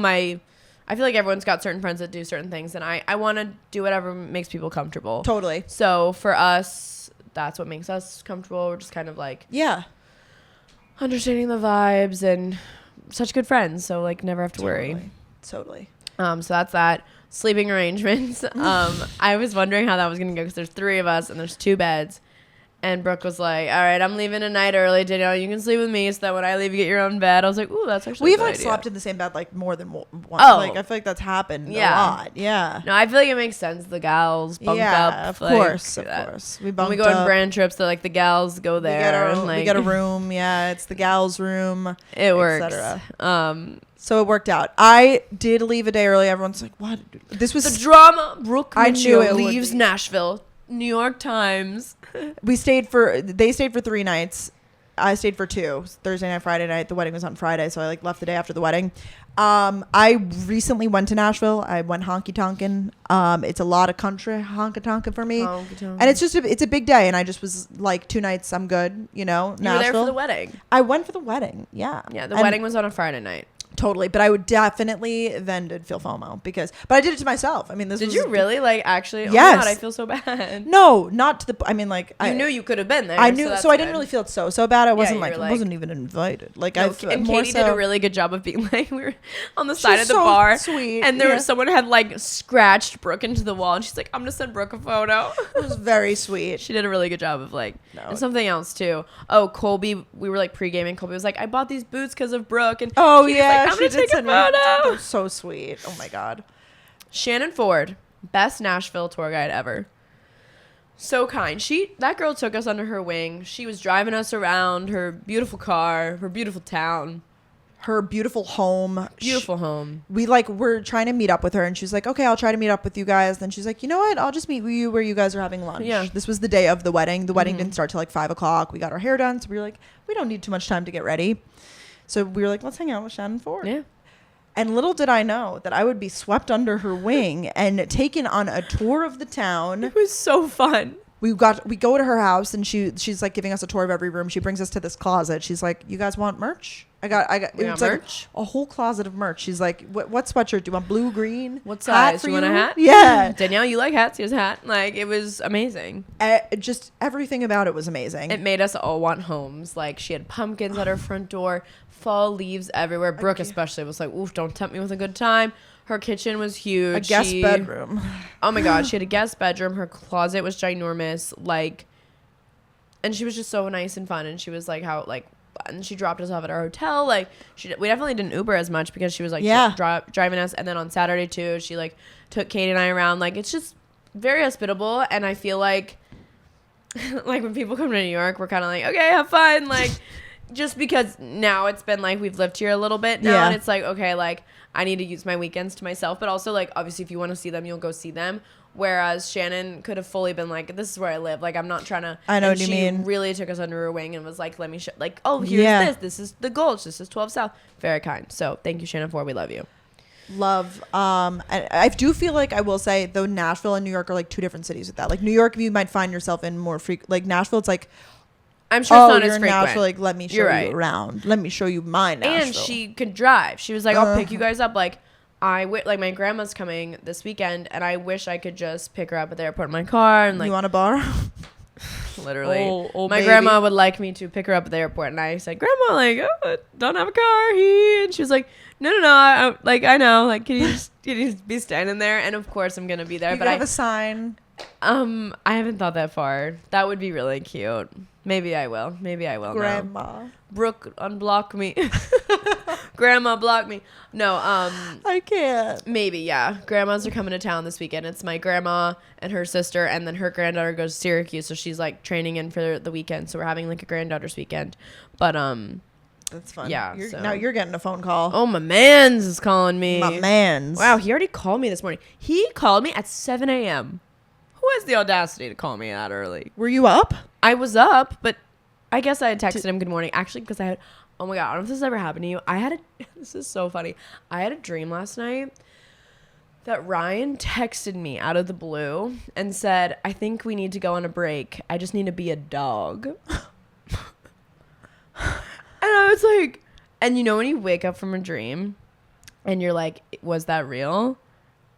I feel like everyone's got certain friends that do certain things, and I want to do whatever makes people comfortable. Totally. So for us, that's what makes us comfortable. We're just kind of like understanding the vibes and such good friends. So like never have to worry. Totally. So that's that. Sleeping arrangements. I was wondering how that was gonna go because there's 3 of us and there's 2 beds, And Brooke was like, all right, I'm leaving tonight early. Danielle, you can sleep with me so that when I leave, you get your own bed. I was like, ooh, that's actually We've a good like idea. slept in the same bed like more than once. Oh. Like I feel like that's happened a lot. Yeah. No, I feel like it makes sense. The gals bunk up. Of like, course. We bunked when we go on brand trips, so like the gals go there. We get a room. Yeah, it's the gals' room. It works. So it worked out. I did leave a day early. Everyone's like, "What?" This was the drama. Brooke I knew it leaves Nashville. New York Times. They stayed for 3 nights. I stayed for 2. Thursday night, Friday night. The wedding was on Friday, so I like left the day after the wedding. I recently went to Nashville. I went honky tonkin'. It's a lot of country honky tonkin' for me, and it's just it's a big day. And I just was like 2 nights. I'm good, you know. You were there for the wedding. I went for the wedding. Yeah. Yeah, the wedding was on a Friday night. Totally, but I would definitely then did feel FOMO but I did it to myself. I mean, did you really like actually? Yes. Oh my God, I feel so bad. No, not to the. I mean, like you knew you could have been there. I knew, so I didn't really feel so bad. I wasn't like I wasn't even invited. Like no, and Katie did a really good job of being like we were on the side of the bar, sweet, and there was someone had like scratched Brooke into the wall, and she's like, "I'm gonna send Brooke a photo." It was very sweet. She did a really good job of like, and something else too. Oh, Colby, we were like pre-gaming. Colby was like, "I bought these boots because of Brooke," and oh Katie's yeah, like, I'm gonna take a photo. That was so sweet. Oh my God. Shannon Ford, best Nashville tour guide ever. So kind. That girl took us under her wing. She was driving us around her beautiful car, her beautiful town, her beautiful home. Beautiful home. We were trying to meet up with her, and she's like, "Okay, I'll try to meet up with you guys." Then she's like, "You know what? I'll just meet you where you guys are having lunch." Yeah. This was the day of the wedding. The wedding didn't start till like 5:00. We got our hair done, so we were like, we don't need too much time to get ready. So we were like, let's hang out with Shannon Ford. Yeah. And little did I know that I would be swept under her wing and taken on a tour of the town. It was so fun. We go to her house, and she's like giving us a tour of every room. She brings us to this closet. She's like, "You guys want merch? I got merch? Like a whole closet of merch." She's like, "What sweatshirt do you want? Blue, green? What size? You want a hat?" Yeah. Danielle, you like hats? Here's a hat. Like, it was amazing. Just everything about it was amazing. It made us all want homes. Like, she had pumpkins at her front door, fall leaves everywhere. Brooke especially was like, "Oof, don't tempt me with a good time." Her kitchen was huge. A guest bedroom. Oh my God, she had a guest bedroom. Her closet was ginormous. Like, and she was just so nice and fun. And she was like, and she dropped us off at our hotel. Like, we definitely didn't Uber as much because she was like driving us. And then on Saturday too, she like took Katie and I around. Like, it's just very hospitable. And I feel like when people come to New York, we're kind of like, okay, have fun. Like, just because now it's been like we've lived here a little bit now, and it's like, okay, like I need to use my weekends to myself, but also like obviously if you want to see them, you'll go see them. Whereas Shannon could have fully been like, this is where I live. Like, I'm not trying to. I know what you mean. She really took us under her wing and was like, let me show. Like, oh, here's this. This is the Gulch. This is 12 South. Very kind. So thank you, Shannon Ford. We love you. Love. I do feel like I will say though, Nashville and New York are like 2 different cities with that. Like New York, you might find yourself in more like Nashville. It's like, I'm sure it's not as frequent. Nashville, like, let me show you around. Let me show you my Nashville. And she could drive. She was like, I'll pick you guys up. Like, like my grandma's coming this weekend, and I wish I could just pick her up at the airport in my car. And like, you want a bar? Literally, old my baby. grandma would like me to pick her up at the airport, and I said, "Grandma, like, oh, don't have a car." And she was like, "No, I know. Like, can you just be standing there?" And of course, I'm gonna be there. But I have a sign. I haven't thought that far. That would be really cute. Maybe I will. Grandma. No. Brooke, unblock me. Grandma, block me. No, I can't. Maybe, yeah. Grandmas are coming to town this weekend. It's my grandma and her sister, and then her granddaughter goes to Syracuse, so she's like training in for the weekend. So we're having like a granddaughter's weekend. But that's fun. Yeah. Now you're getting a phone call. Oh, my man's is calling me. My man's. Wow, he already called me this morning. He called me at 7 a.m. Who has the audacity to call me that early? Were you up? I was up, but I guess I had texted him good morning. Actually, because I had, oh my God, I don't know if this has ever happened to you. This is so funny. I had a dream last night that Ryan texted me out of the blue and said, I think we need to go on a break. I just need to be a dog. And I was like, and you know when you wake up from a dream and you're like, was that real?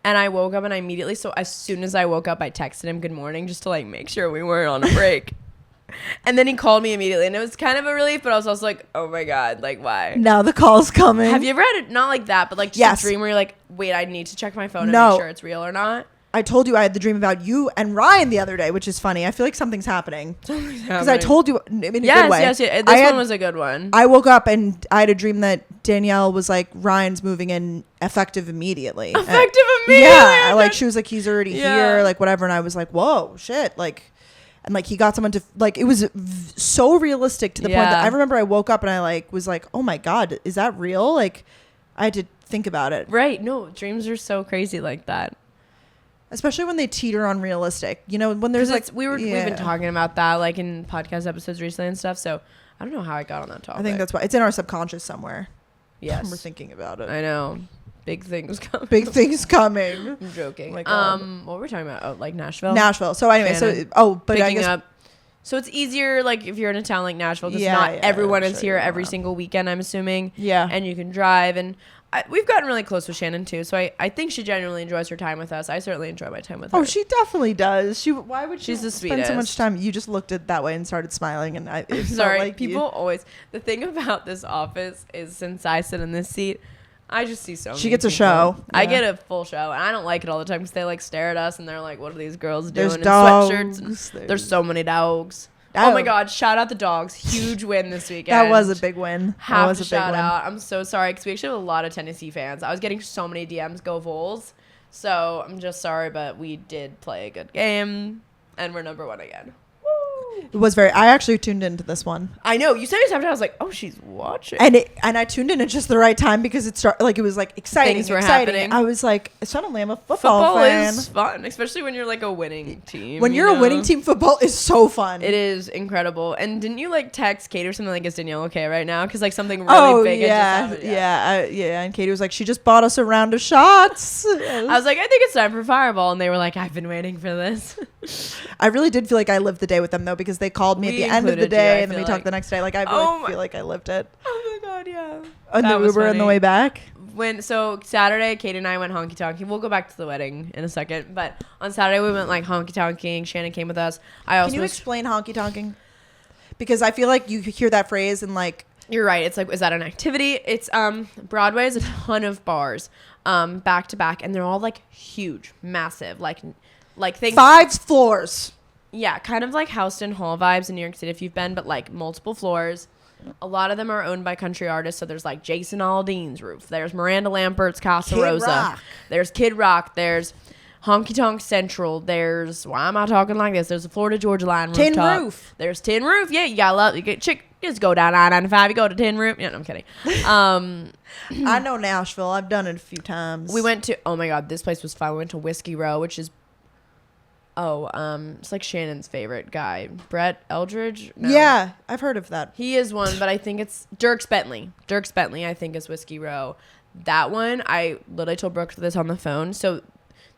And I woke up and I immediately, so as soon as I woke up, I texted him good morning just to like make sure we weren't on a break. And then he called me immediately, and it was kind of a relief, but I was also like, oh my God, like why? Now the call's coming. Have you ever had it, not like that, but like just a dream where you're like, wait, I need to check my phone and make sure it's real or not? I told you I had the dream about you and Ryan the other day, which is funny. I feel like something's happening. Because I told you in a good way. Yes. This one was a good one. I woke up and I had a dream that Danielle was like, Ryan's moving in effective immediately. Yeah. Like she was like, he's already here, like whatever. And I was like, whoa, shit. Like, and like he got someone to like, it was so realistic to the point that I remember I woke up and I like was like, oh my God, is that real? Like I had to think about it. Right. No, dreams are so crazy like that. Especially when they teeter on realistic, you know, when there's like, we've been talking about that like in podcast episodes recently and stuff. So I don't know how I got on that topic. I think that's why it's in our subconscious somewhere. Yes. We're thinking about it. I know. Big things coming. Big things coming. I'm joking. What were we talking about? Oh, like Nashville? So anyway, but I guess. So it's easier, like, if you're in a town like Nashville, because not everyone is here every single weekend, I'm assuming. Yeah. And you can drive. And we've gotten really close with Shannon, too. So I think she genuinely enjoys her time with us. I certainly enjoy my time with her. Oh, she definitely does. Why would she She's the spend sweetest. so much time? You just looked at that way and started smiling. And it sorry. Felt like people always... The thing about this office is since I sit in this seat... I just see so many She gets a people. show. Yeah. I get a full show. And I don't like it all the time because they, like, stare at us and they're like, what are these girls doing There's in dogs. sweatshirts? There's so many dogs. Oh my God! Shout out the dogs! Huge win this weekend. That was a big win. Have to shout out. I'm so sorry because we actually have a lot of Tennessee fans. I was getting so many DMs. Go Vols! So I'm just sorry, but we did play a good game, and we're number 1 again. It was very. I actually tuned into this one. I know you sent me something. I was like, oh, she's watching. And I tuned in at just the right time because it started like it was like exciting. Things were happening. I was like, suddenly I'm a football fan. Football is fun, especially when you're like a winning team. When you're a winning team, football is so fun. It is incredible. And didn't you like text Kate or something like, is Danielle okay right now? Because like something really big. Yeah, had just happened. Yeah. And Katie was like, she just bought us a round of shots. I was like, I think it's time for Fireball, and they were like, I've been waiting for this. I really did feel like I lived the day with them though, because they called me at the end of the day and then we talked the next day. Like I really feel like I lived it. Oh my God, yeah. And the Uber on the way back. So Saturday, Kate and I went honky tonky. We'll go back to the wedding in a second, but on Saturday we went like honky tonking. Shannon came with us. Can you explain honky tonking? Because I feel like you hear that phrase and like. You're right. It's like, is that an activity? It's Broadway is a ton of bars, back to back, and they're all like huge, massive, like things. 5 floors. Yeah, kind of like Houston Hall vibes in New York City if you've been, but like multiple floors. A lot of them are owned by country artists. So there's like Jason Aldean's roof. There's Miranda Lampert's Casa Rosa. Rock. There's Kid Rock. There's Honky Tonk Central. There's, why am I talking like this? There's the Florida Georgia Line rooftop. Tin Roof. There's Tin Roof. Yeah, you gotta love it. Just go down I-95. You go to Tin Roof. Yeah, no, I'm kidding. I know Nashville. I've done it a few times. We went to, oh my God, this place was fun. We went to Whiskey Row, which is it's like Shannon's favorite guy, Brett Eldridge. No. Yeah, I've heard of that. He is one, but I think it's Dierks Bentley. Dierks Bentley, I think, is Whiskey Row. That one, I literally told Brooke this on the phone. So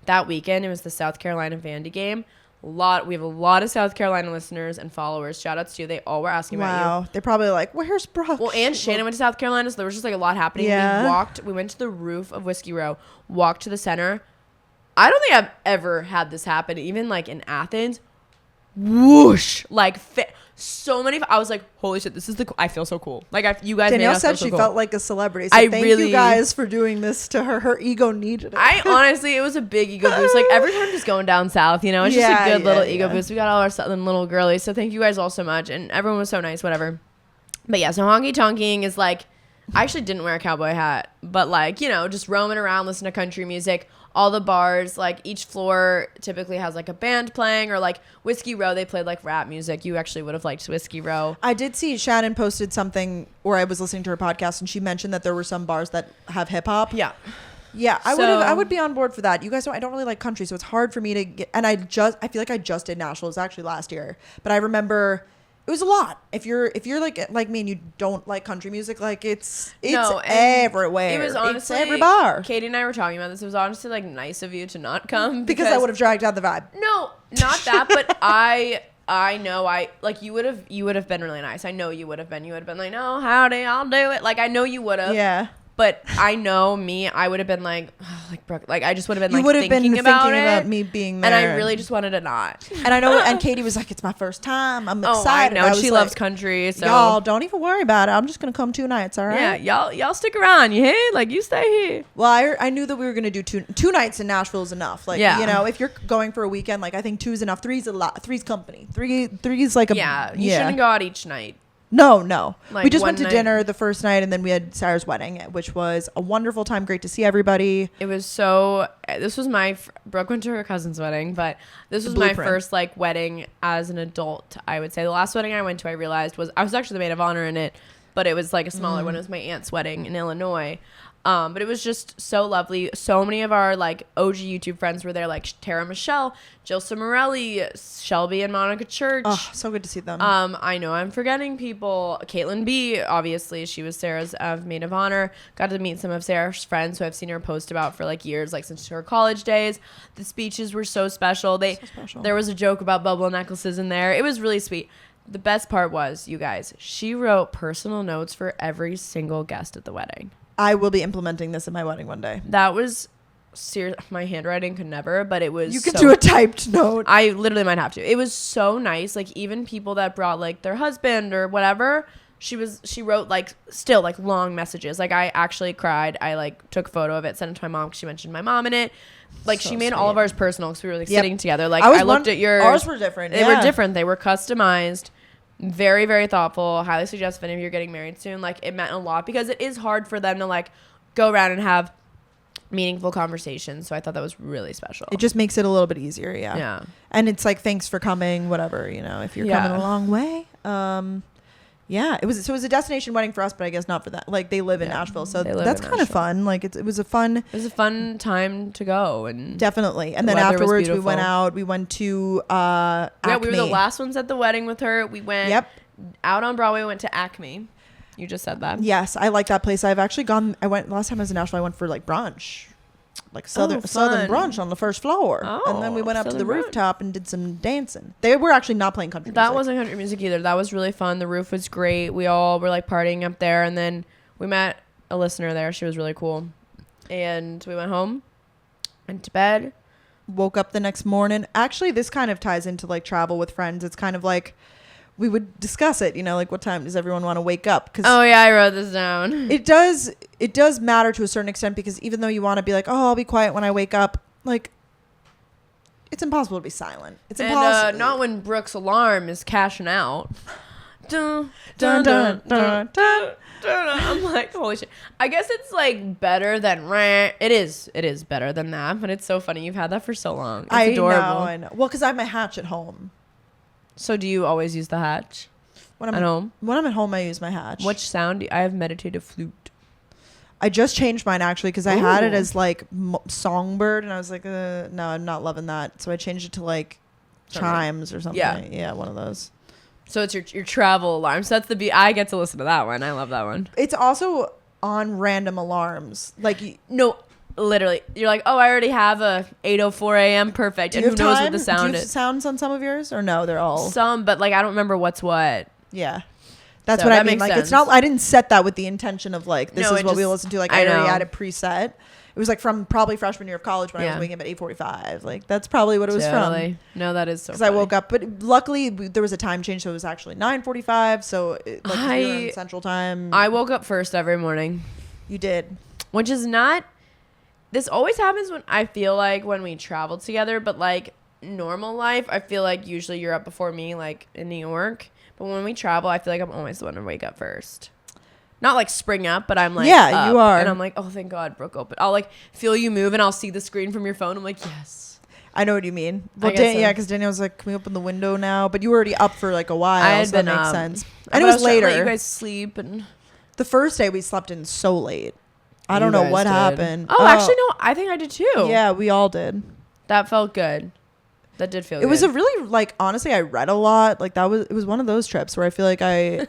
that weekend, it was the South Carolina Vandy game. We have a lot of South Carolina listeners and followers. Shout outs to you. They all were asking about you. Wow, they're probably like, "Where's Brooke?" Well, and Shannon went to South Carolina, so there was just like a lot happening. Yeah. We went to the roof of Whiskey Row, walked to the center. I don't think I've ever had this happen, even like in Athens. Whoosh! Like so many. I was like, "Holy shit! This is I feel so cool." Like you guys. Danielle made us said feel so she cool. felt like a celebrity. So thank you guys for doing this to her. Her ego needed it. I honestly, it was a big ego boost. Like every time just going down south, you know, it's just a good little ego boost. We got all our southern little girlies, so thank you guys all so much, and everyone was so nice. Whatever. But yeah, so honky tonking is like, I actually didn't wear a cowboy hat, but like, you know, just roaming around, listening to country music. All the bars, like each floor typically has like a band playing, or like Whiskey Row, they played like rap music. You actually would have liked Whiskey Row. I did see Shannon posted something, or I was listening to her podcast, and she mentioned that there were some bars that have hip hop. Yeah. Yeah, I would be on board for that. You guys I don't really like country, so it's hard for me to get, and I feel like I just did Nashville. It was actually last year, but I remember it was a lot. If you're like me and you don't like country music, like it's everywhere. It was honestly, it's every bar. Katie and I were talking about this. It was honestly like nice of you to not come because I would have dragged out the vibe. No, not that, but I know like you would have been really nice. I know you would have been. You would have been like, no, howdy, I'll do it. Like I know you would have. Yeah. But I know me, I would have been like, oh, like Brooke, like I just would have been You like would have been thinking about me being there. and I really just wanted to not. And I know, and Katie was like, it's my first time. I'm Oh, excited. I know. She was loves like, country. So y'all don't even worry about it. I'm just gonna come 2 nights. All right. yeah, y'all stick around. You hear? Like you stay here. Well, I knew that we were gonna do two nights in Nashville is enough. Like, Yeah. you know, if you're going for a weekend, like I think 2 is enough. 3's a lot. 3's company. Three's like a You shouldn't go out each night. No. Like We just one went to night. dinner the first night, and then we had Sarah's wedding, which was a wonderful time. Great to see everybody. It was so. This was my Brooke went to her cousin's wedding, but this was my Blueprint. first like wedding as an adult. I would say the last wedding I went to, I realized I was actually the maid of honor in it, but it was like a smaller one. It was my aunt's wedding in Illinois. But it was just so lovely. So many of our like OG YouTube friends were there, like Tara Michelle, Jill Cimarelli, Shelby and Monica Church. Oh, so good to see them. I know I'm forgetting people. Caitlin B, obviously, she was Sarah's maid of honor. Got to meet some of Sarah's friends who I've seen her post about for like years, like since her college days. The speeches were so special. There was a joke about bubble necklaces in there. It was really sweet. The best part was, you guys, she wrote personal notes for every single guest at the wedding. I will be implementing this at my wedding one day. That was serious. My handwriting could never, but it was. You could do a typed note. I literally might have to. It was so nice. Like even people that brought like their husband or whatever, she wrote like still like long messages. Like I actually cried. I like took a photo of it, sent it to my mom because she mentioned my mom in it. Like So she made sweet. all of ours personal because we were like sitting together. Like I looked at yours. Ours were different. They were different. They were customized. Very, very thoughtful. Highly suggest if any of you are getting married soon. Like it meant a lot because it is hard for them to like go around and have meaningful conversations. So I thought that was really special. It just makes it a little bit easier. Yeah. Yeah. And it's like, thanks for coming, whatever, you know, if you're coming a long way. Yeah, it was a destination wedding for us, but I guess not for that. Like they live in Nashville, so that's kind of fun. Like it was a fun time to go, and definitely. And then afterwards we went out. We went to Acme. Yeah, we were the last ones at the wedding with her. We went out on Broadway. We went to Acme. You just said that. Yes, I like that place. I've actually gone. I went last time I was in Nashville. I went for like brunch, like southern brunch on the first floor, and then we went up to the rooftop and did some dancing. They were actually not playing country music. That wasn't country music either. That was really fun. The roof was great. We all were like partying up there, and then we met a listener there. She was really cool, and we went home, went to bed, woke up the next morning. Actually, this kind of ties into like travel with friends. It's kind of like we would discuss it, you know, like what time does everyone want to wake up? Cause oh yeah, I wrote this down. It does matter to a certain extent because even though you want to be like, oh, I'll be quiet when I wake up, like it's impossible to be silent. It's impossible. And not when Brooke's alarm is cashing out. Dun, Dun, dun, dun, dun. I'm like, holy shit. I guess it's like better than rah. It is better than that, but it's so funny. You've had that for so long. It's adorable. I know. Well, because I have my hatch at home. So do you always use the hatch when I'm at home? When I'm at home, I use my hatch. Which sound? I have meditative flute. I just changed mine actually because I had it as like songbird, and I was like, no, I'm not loving that. So I changed it to like chimes or something. Yeah, one of those. So it's your travel alarm. So that's I get to listen to that one. I love that one. It's also on random alarms. Like no, literally, you're like, oh, I already have a 8:04 a.m. Perfect. And who knows what the sound is? Do you have sounds on some of yours, or no? They're all some, but like I don't remember what's what. Yeah, that's what I mean. Like it's not. I didn't set that with the intention of like this is what we listen to. Like I already had it preset. It was like from probably freshman year of college when I was waking up at 8:45. Like that's probably what it was from. No, that is so. Because I woke up, but luckily there was a time change, so it was actually 9:45. So like if you're in Central Time. I woke up first every morning. You did, which is not. This always happens when I feel like when we travel together, but like normal life, I feel like usually you're up before me, like in New York. But when we travel, I feel like I'm always the one to wake up first. Not like spring up, but I'm like, up, you are. And I'm like, oh, thank God, Brooke opened. I'll like feel you move and I'll see the screen from your phone. I'm like, yes. I know what you mean. Well, yeah, because Danielle was like, can we open the window now? But you were already up for like a while. I had so been that makes up. sense. And it was later. You guys sleep. And the first day we slept in so late. I don't know what happened. Oh, actually, no. I think I did too. Yeah, we all did. That felt good. That did feel good. It was a really, like, honestly, I read a lot. Like, it was one of those trips where I feel like I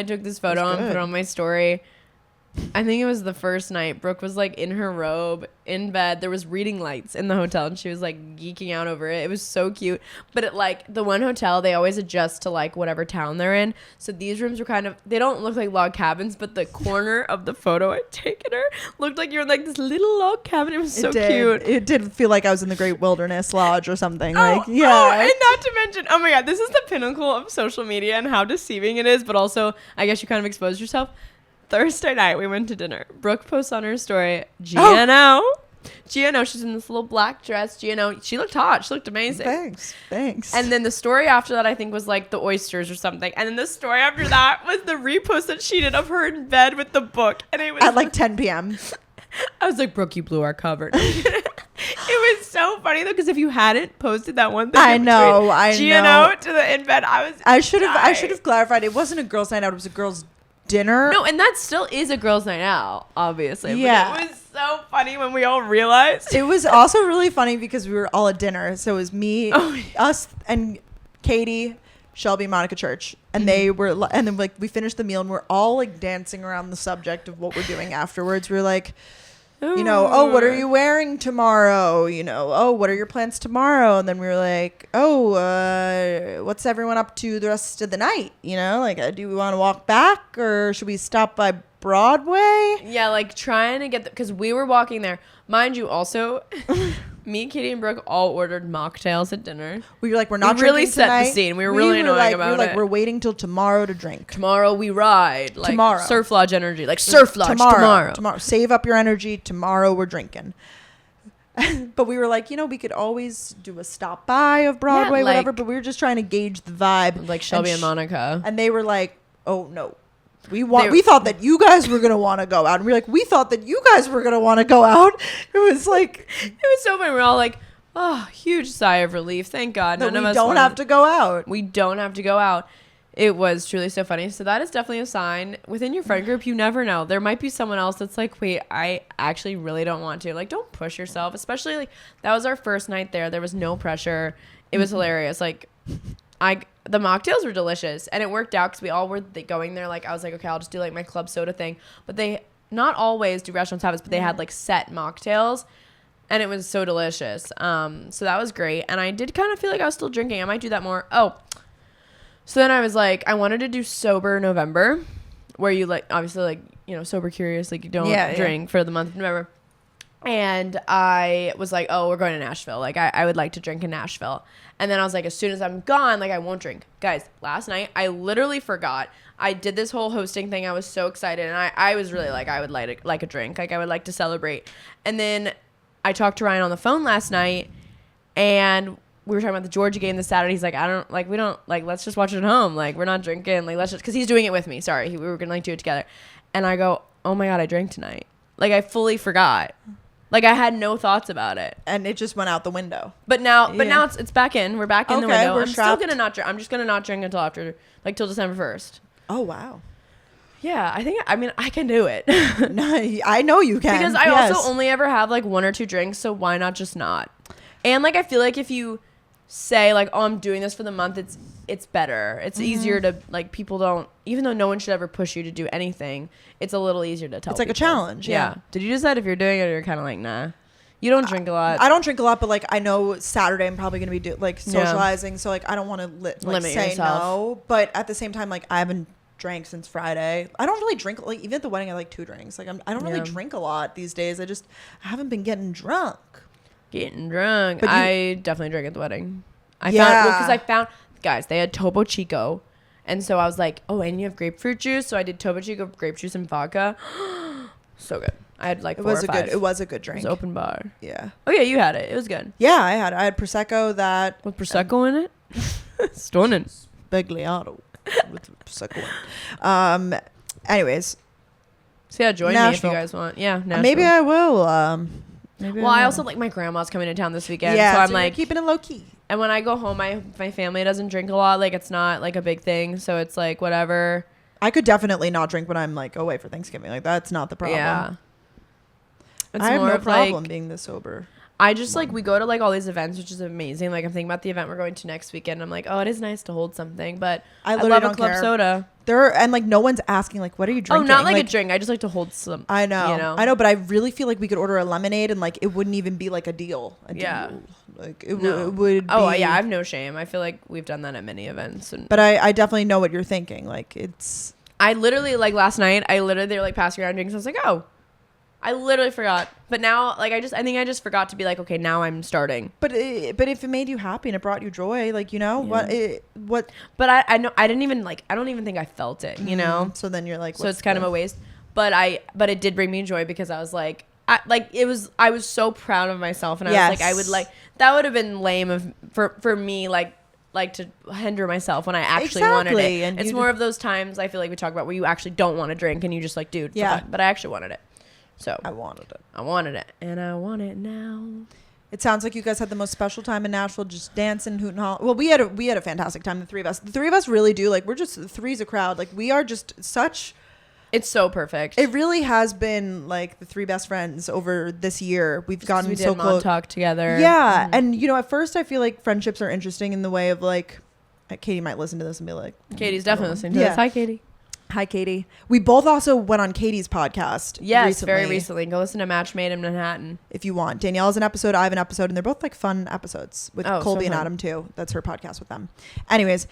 took this photo and put it on my story. I think it was the first night. Brooke was like in her robe in bed. There was reading lights in the hotel and she was like geeking out over it. It was so cute. But at like the one hotel, they always adjust to like whatever town they're in. So these rooms were kind of, they don't look like log cabins, but the corner of the photo I'd taken her looked like you're in like this little log cabin. It was so cute. It did feel like I was in the Great Wilderness Lodge or something. And not to mention, oh my God, this is the pinnacle of social media and how deceiving it is. But also, I guess you kind of exposed yourself. Thursday night, we went to dinner. Brooke posts on her story, GNO. GNO, she's in this little black dress. GNO, she looked hot. She looked amazing. Thanks. And then the story after that, I think, was like the oysters or something. And then the story after that was the repost that she did of her in bed with the book. And it was at like 10 p.m. I was like, Brooke, you blew our cover. It was so funny though, because if you hadn't posted that one thing, I know. GNO to the in bed, I should have clarified. It wasn't a girls' night out. It was a girls' dinner. No, and that still is a girls' night out, obviously. Yeah. But it was so funny when we all realized. It was also really funny because we were all at dinner. So it was me, us, and Katie, Shelby, Monica Church. And they were, and then like we finished the meal and we're all like dancing around the subject of what we're doing afterwards. We were like, you know, oh, what are you wearing tomorrow? You know, oh, what are your plans tomorrow? And then we were like, oh, what's everyone up to the rest of the night? You know, like, do we want to walk back or should we stop by Broadway? Yeah, like trying to get, because we were walking there. Mind you, also, me, Katie, and Brooke all ordered mocktails at dinner. We were like, we're not we really drinking set tonight. the scene. We were really annoying about it. We're waiting till tomorrow to drink. Tomorrow we ride. Like tomorrow. Surf Lodge energy. Like Surf Lodge tomorrow. Tomorrow. Save up your energy. Tomorrow we're drinking. But we were like, you know, we could always do a stop by of Broadway, yeah, like, whatever. But we were just trying to gauge the vibe. Like Shelby and Monica. And they were like, oh, no. We thought that you guys were going to want to go out. And we were like, we thought that you guys were going to want to go out. It was like. It was so funny. We were all like, oh, huge sigh of relief. Thank God. None of us don't have to go out. We don't have to go out. It was truly so funny. So that is definitely a sign. Within your friend group, you never know. There might be someone else that's like, wait, I actually really don't want to. Like, don't push yourself. Especially, like, that was our first night there. There was no pressure. It was hilarious. Like, the mocktails were delicious. And it worked out because we all were going there. Like, I was like, okay, I'll just do, like, my club soda thing. But they, not always do restaurants have this, but they had, like, set mocktails. And it was so delicious. So that was great. And I did kind of feel like I was still drinking. I might do that more. Oh, so then I was like, I wanted to do sober November, where you like, obviously like, you know, sober curious, like you don't drink for the month of November. And I was like, oh, we're going to Nashville. Like I would like to drink in Nashville. And then I was like, as soon as I'm gone, like I won't drink. Guys, last night, I literally forgot. I did this whole hosting thing. I was so excited. And I was really like, I would like a drink. Like I would like to celebrate. And then I talked to Ryan on the phone last night and we were talking about the Georgia game this Saturday. He's like, let's just watch it at home. Like, we're not drinking. Like, let's just, because he's doing it with me. Sorry. We were going to, like, do it together. And I go, oh, my God, I drank tonight. Like, I fully forgot. Like, I had no thoughts about it. And it just went out the window. But now it's back in. We're back in the window. I'm still going to not drink. I'm just going to not drink until after, like, till December 1st. Oh, wow. Yeah, I can do it. No, I know you can. Because I also only ever have, like, 1 or 2 drinks, so why not just not? And, like, I feel like if you say like, oh, I'm doing this for the month, it's better. It's easier to, like, people don't, even though no one should ever push you to do anything, it's a little easier to tell it's like people. a challenge. Yeah. Did you decide if you're doing it or you're kind of like, nah? You don't drink a lot. I don't drink a lot, but like I know Saturday I'm probably going to be socializing, so like I don't want to limit say yourself. No, but at the same time, like I haven't drank since Friday. I don't really drink, like even at the wedding I like 2 drinks. Like I don't really drink a lot these days. I haven't been getting drunk. But I definitely drank at the wedding. I found guys, they had Topo Chico, and so I was like, oh, and you have grapefruit juice, so I did Topo Chico, grape juice, and vodka. So good. I had like 4 or 5. It was a good drink. It was open bar. Yeah. Oh yeah, you had it. It was good. Yeah, I had prosecco that with prosecco in it. Stunning. Spagliato with prosecco. Anyways, so yeah, join me if you guys want. Yeah, Nashville. Maybe I will. I also like my grandma's coming to town this weekend, yeah, so I'm like keeping it low key. And when I go home, my family doesn't drink a lot. Like it's not like a big thing, so it's like whatever. I could definitely not drink when I'm like away for Thanksgiving. Like that's not the problem. Yeah. I have no problem being this sober. I just like, we go to like all these events, which is amazing. Like I'm thinking about the event we're going to next weekend. I'm like, oh, it is nice to hold something, but I love a club soda. And like no one's asking like, what are you drinking? Oh, not like a drink. I just like to hold some. I know, but I really feel like we could order a lemonade and like it wouldn't even be like a deal. Like it would. Oh yeah, I have no shame. I feel like we've done that at many events. But I definitely know what you're thinking. Like I literally like last night. They were like passing around drinks. I was like, oh. I literally forgot. But now, like, I think I just forgot to be like, okay, now I'm starting. But if it made you happy and it brought you joy, like, you know, what? But I know, I don't even think I felt it, you know? So then you're like, so it's kind of a waste. But it did bring me joy because I was like, I was so proud of myself. And I was like, I would like, that would have been lame for me, like to hinder myself when I actually wanted it. And it's more of those times I feel like we talk about where you actually don't want to drink and you just like, dude, but I actually wanted it. So I wanted it. And I want it now. It sounds like you guys had the most special time in Nashville, just dancing, hooting, hollering. Well, we had a fantastic time. The three of us really do. Like, we're just, three's a crowd. Like, we are just such. It's so perfect. It really has been like the three best friends over this year. We've gotten so close. Talk together. Yeah, and you know, at first I feel like friendships are interesting in the way of like, Katie might listen to this and be like, Katie's definitely listening to this. Hi, Katie. Hi, Katie. We both also went on Katie's podcast. Yes, very recently. Go listen to Match Made in Manhattan. If you want. Danielle has an episode. I have an episode. And they're both like fun episodes with Colby and Adam too. That's her podcast with them. Anyways,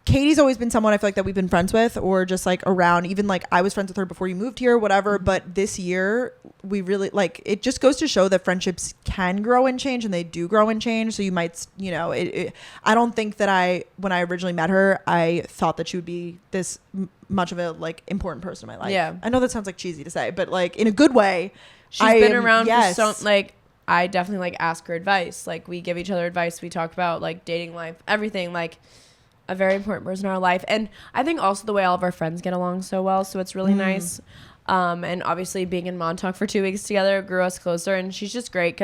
Katie's always been someone I feel like that we've been friends with or just like around. Even like I was friends with her before you moved here, whatever. But this year we really like, it just goes to show that friendships can grow and change, and they do grow and change. So you might, you know, I don't think that when I originally met her, I thought that she would be this much of a like important person in my life. Yeah. I know that sounds like cheesy to say, but like in a good way. She's been around for so, like, I definitely like ask her advice. Like we give each other advice. We talk about like dating life, everything, like a very important person in our life. And I think also the way all of our friends get along so well. So it's really nice. And obviously being in Montauk for 2 weeks together grew us closer, and she's just great.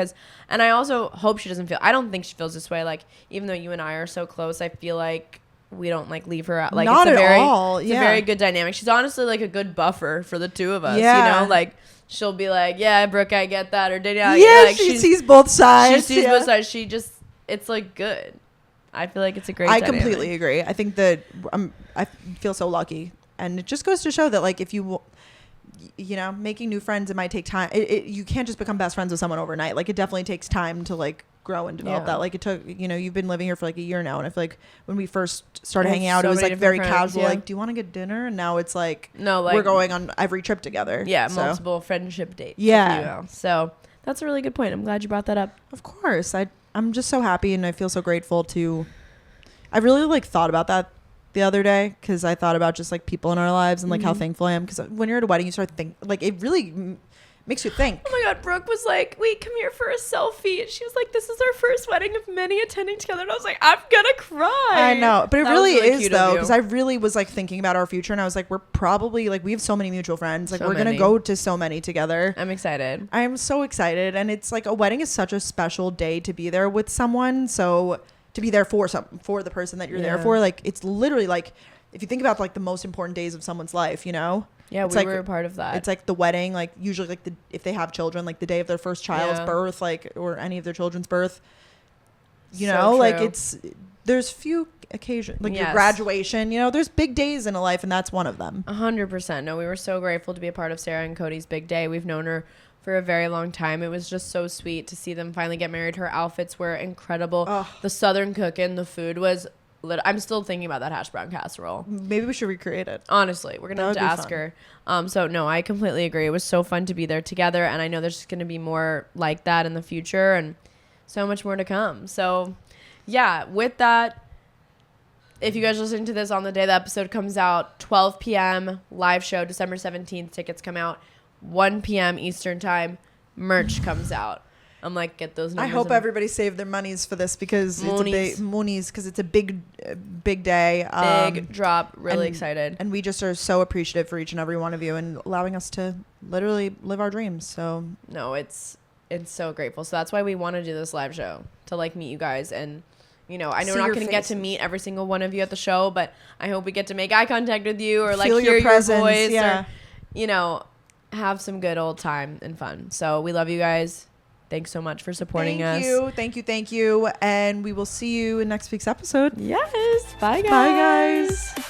And I also hope she doesn't I don't think she feels this way. Like, even though you and I are so close, I feel like we don't like leave her out. Like, not it's at all. It's a very good dynamic. She's honestly like a good buffer for the two of us, you know, like she'll be like, yeah, Brooke, I get that. Or Danielle, like, she sees both sides. She sees both sides. It's like good. I feel like it's a great dynamic. Completely agree. I think that I feel so lucky, and it just goes to show that like if you know, making new friends, it might take time. You can't just become best friends with someone overnight. Like it definitely takes time to like grow and develop that. Like it took, you know, you've been living here for like a year now, and I feel like when we first started hanging out, it was like very casual. Like, do you want to get dinner? And now it's like, no, like we're going on every trip together. Yeah, so. Multiple friendship dates. Yeah. So that's a really good point. I'm glad you brought that up. Of course, I'm just so happy, and I feel so grateful to. I really like thought about that the other day, because I thought about just like people in our lives and like how thankful I am, because when you're at a wedding you start like it really makes you think. Oh my god, Brooke was like, wait, come here for a selfie, and she was like, this is our first wedding of many attending together, and I was like, I'm gonna cry. I know, but it really is though, because I really was like thinking about our future, and I was like, we're probably like, we have so many mutual friends, like we're gonna go to so many together. I'm excited. I am so excited, and it's like a wedding is such a special day to be there with someone, so to be there for the person that you're there for, like it's literally like, if you think about like the most important days of someone's life, you know, it's we were a part of that. It's like the wedding, like usually like if they have children, like the day of their first child's birth, like, or any of their children's birth, you know, like there's few occasions, like your graduation, you know, there's big days in a life, and that's one of them. 100%. No, we were so grateful to be a part of Sarah and Cody's big day. We've known her for a very long time. It was just so sweet to see them finally get married. Her outfits were incredible. Oh. The Southern cooking, the food was I'm still thinking about that hash brown casserole. Maybe we should recreate it. Honestly, we're gonna have to ask her. So no, I completely agree. It was so fun to be there together, and I know there's just gonna be more like that in the future, and so much more to come. So yeah, with that, if you guys are listening to this on the day the episode comes out, 12 p.m. live show, December 17th, tickets come out. 1 p.m. Eastern time, merch comes out. I'm like, get those numbers. I hope everybody saved their monies for this, because it's a big day. Big drop. Really excited. And we just are so appreciative for each and every one of you, and allowing us to literally live our dreams. So no, it's so grateful. So that's why we want to do this live show, to like meet you guys. And you know, I know we're not going to get to meet every single one of you at the show, but I hope we get to make eye contact with you, or like hear your voice, or you know, have some good old time and fun. So we love you guys. Thanks so much for supporting us. Thank you. And we will see you in next week's episode. Yes. Bye, guys. Bye, guys.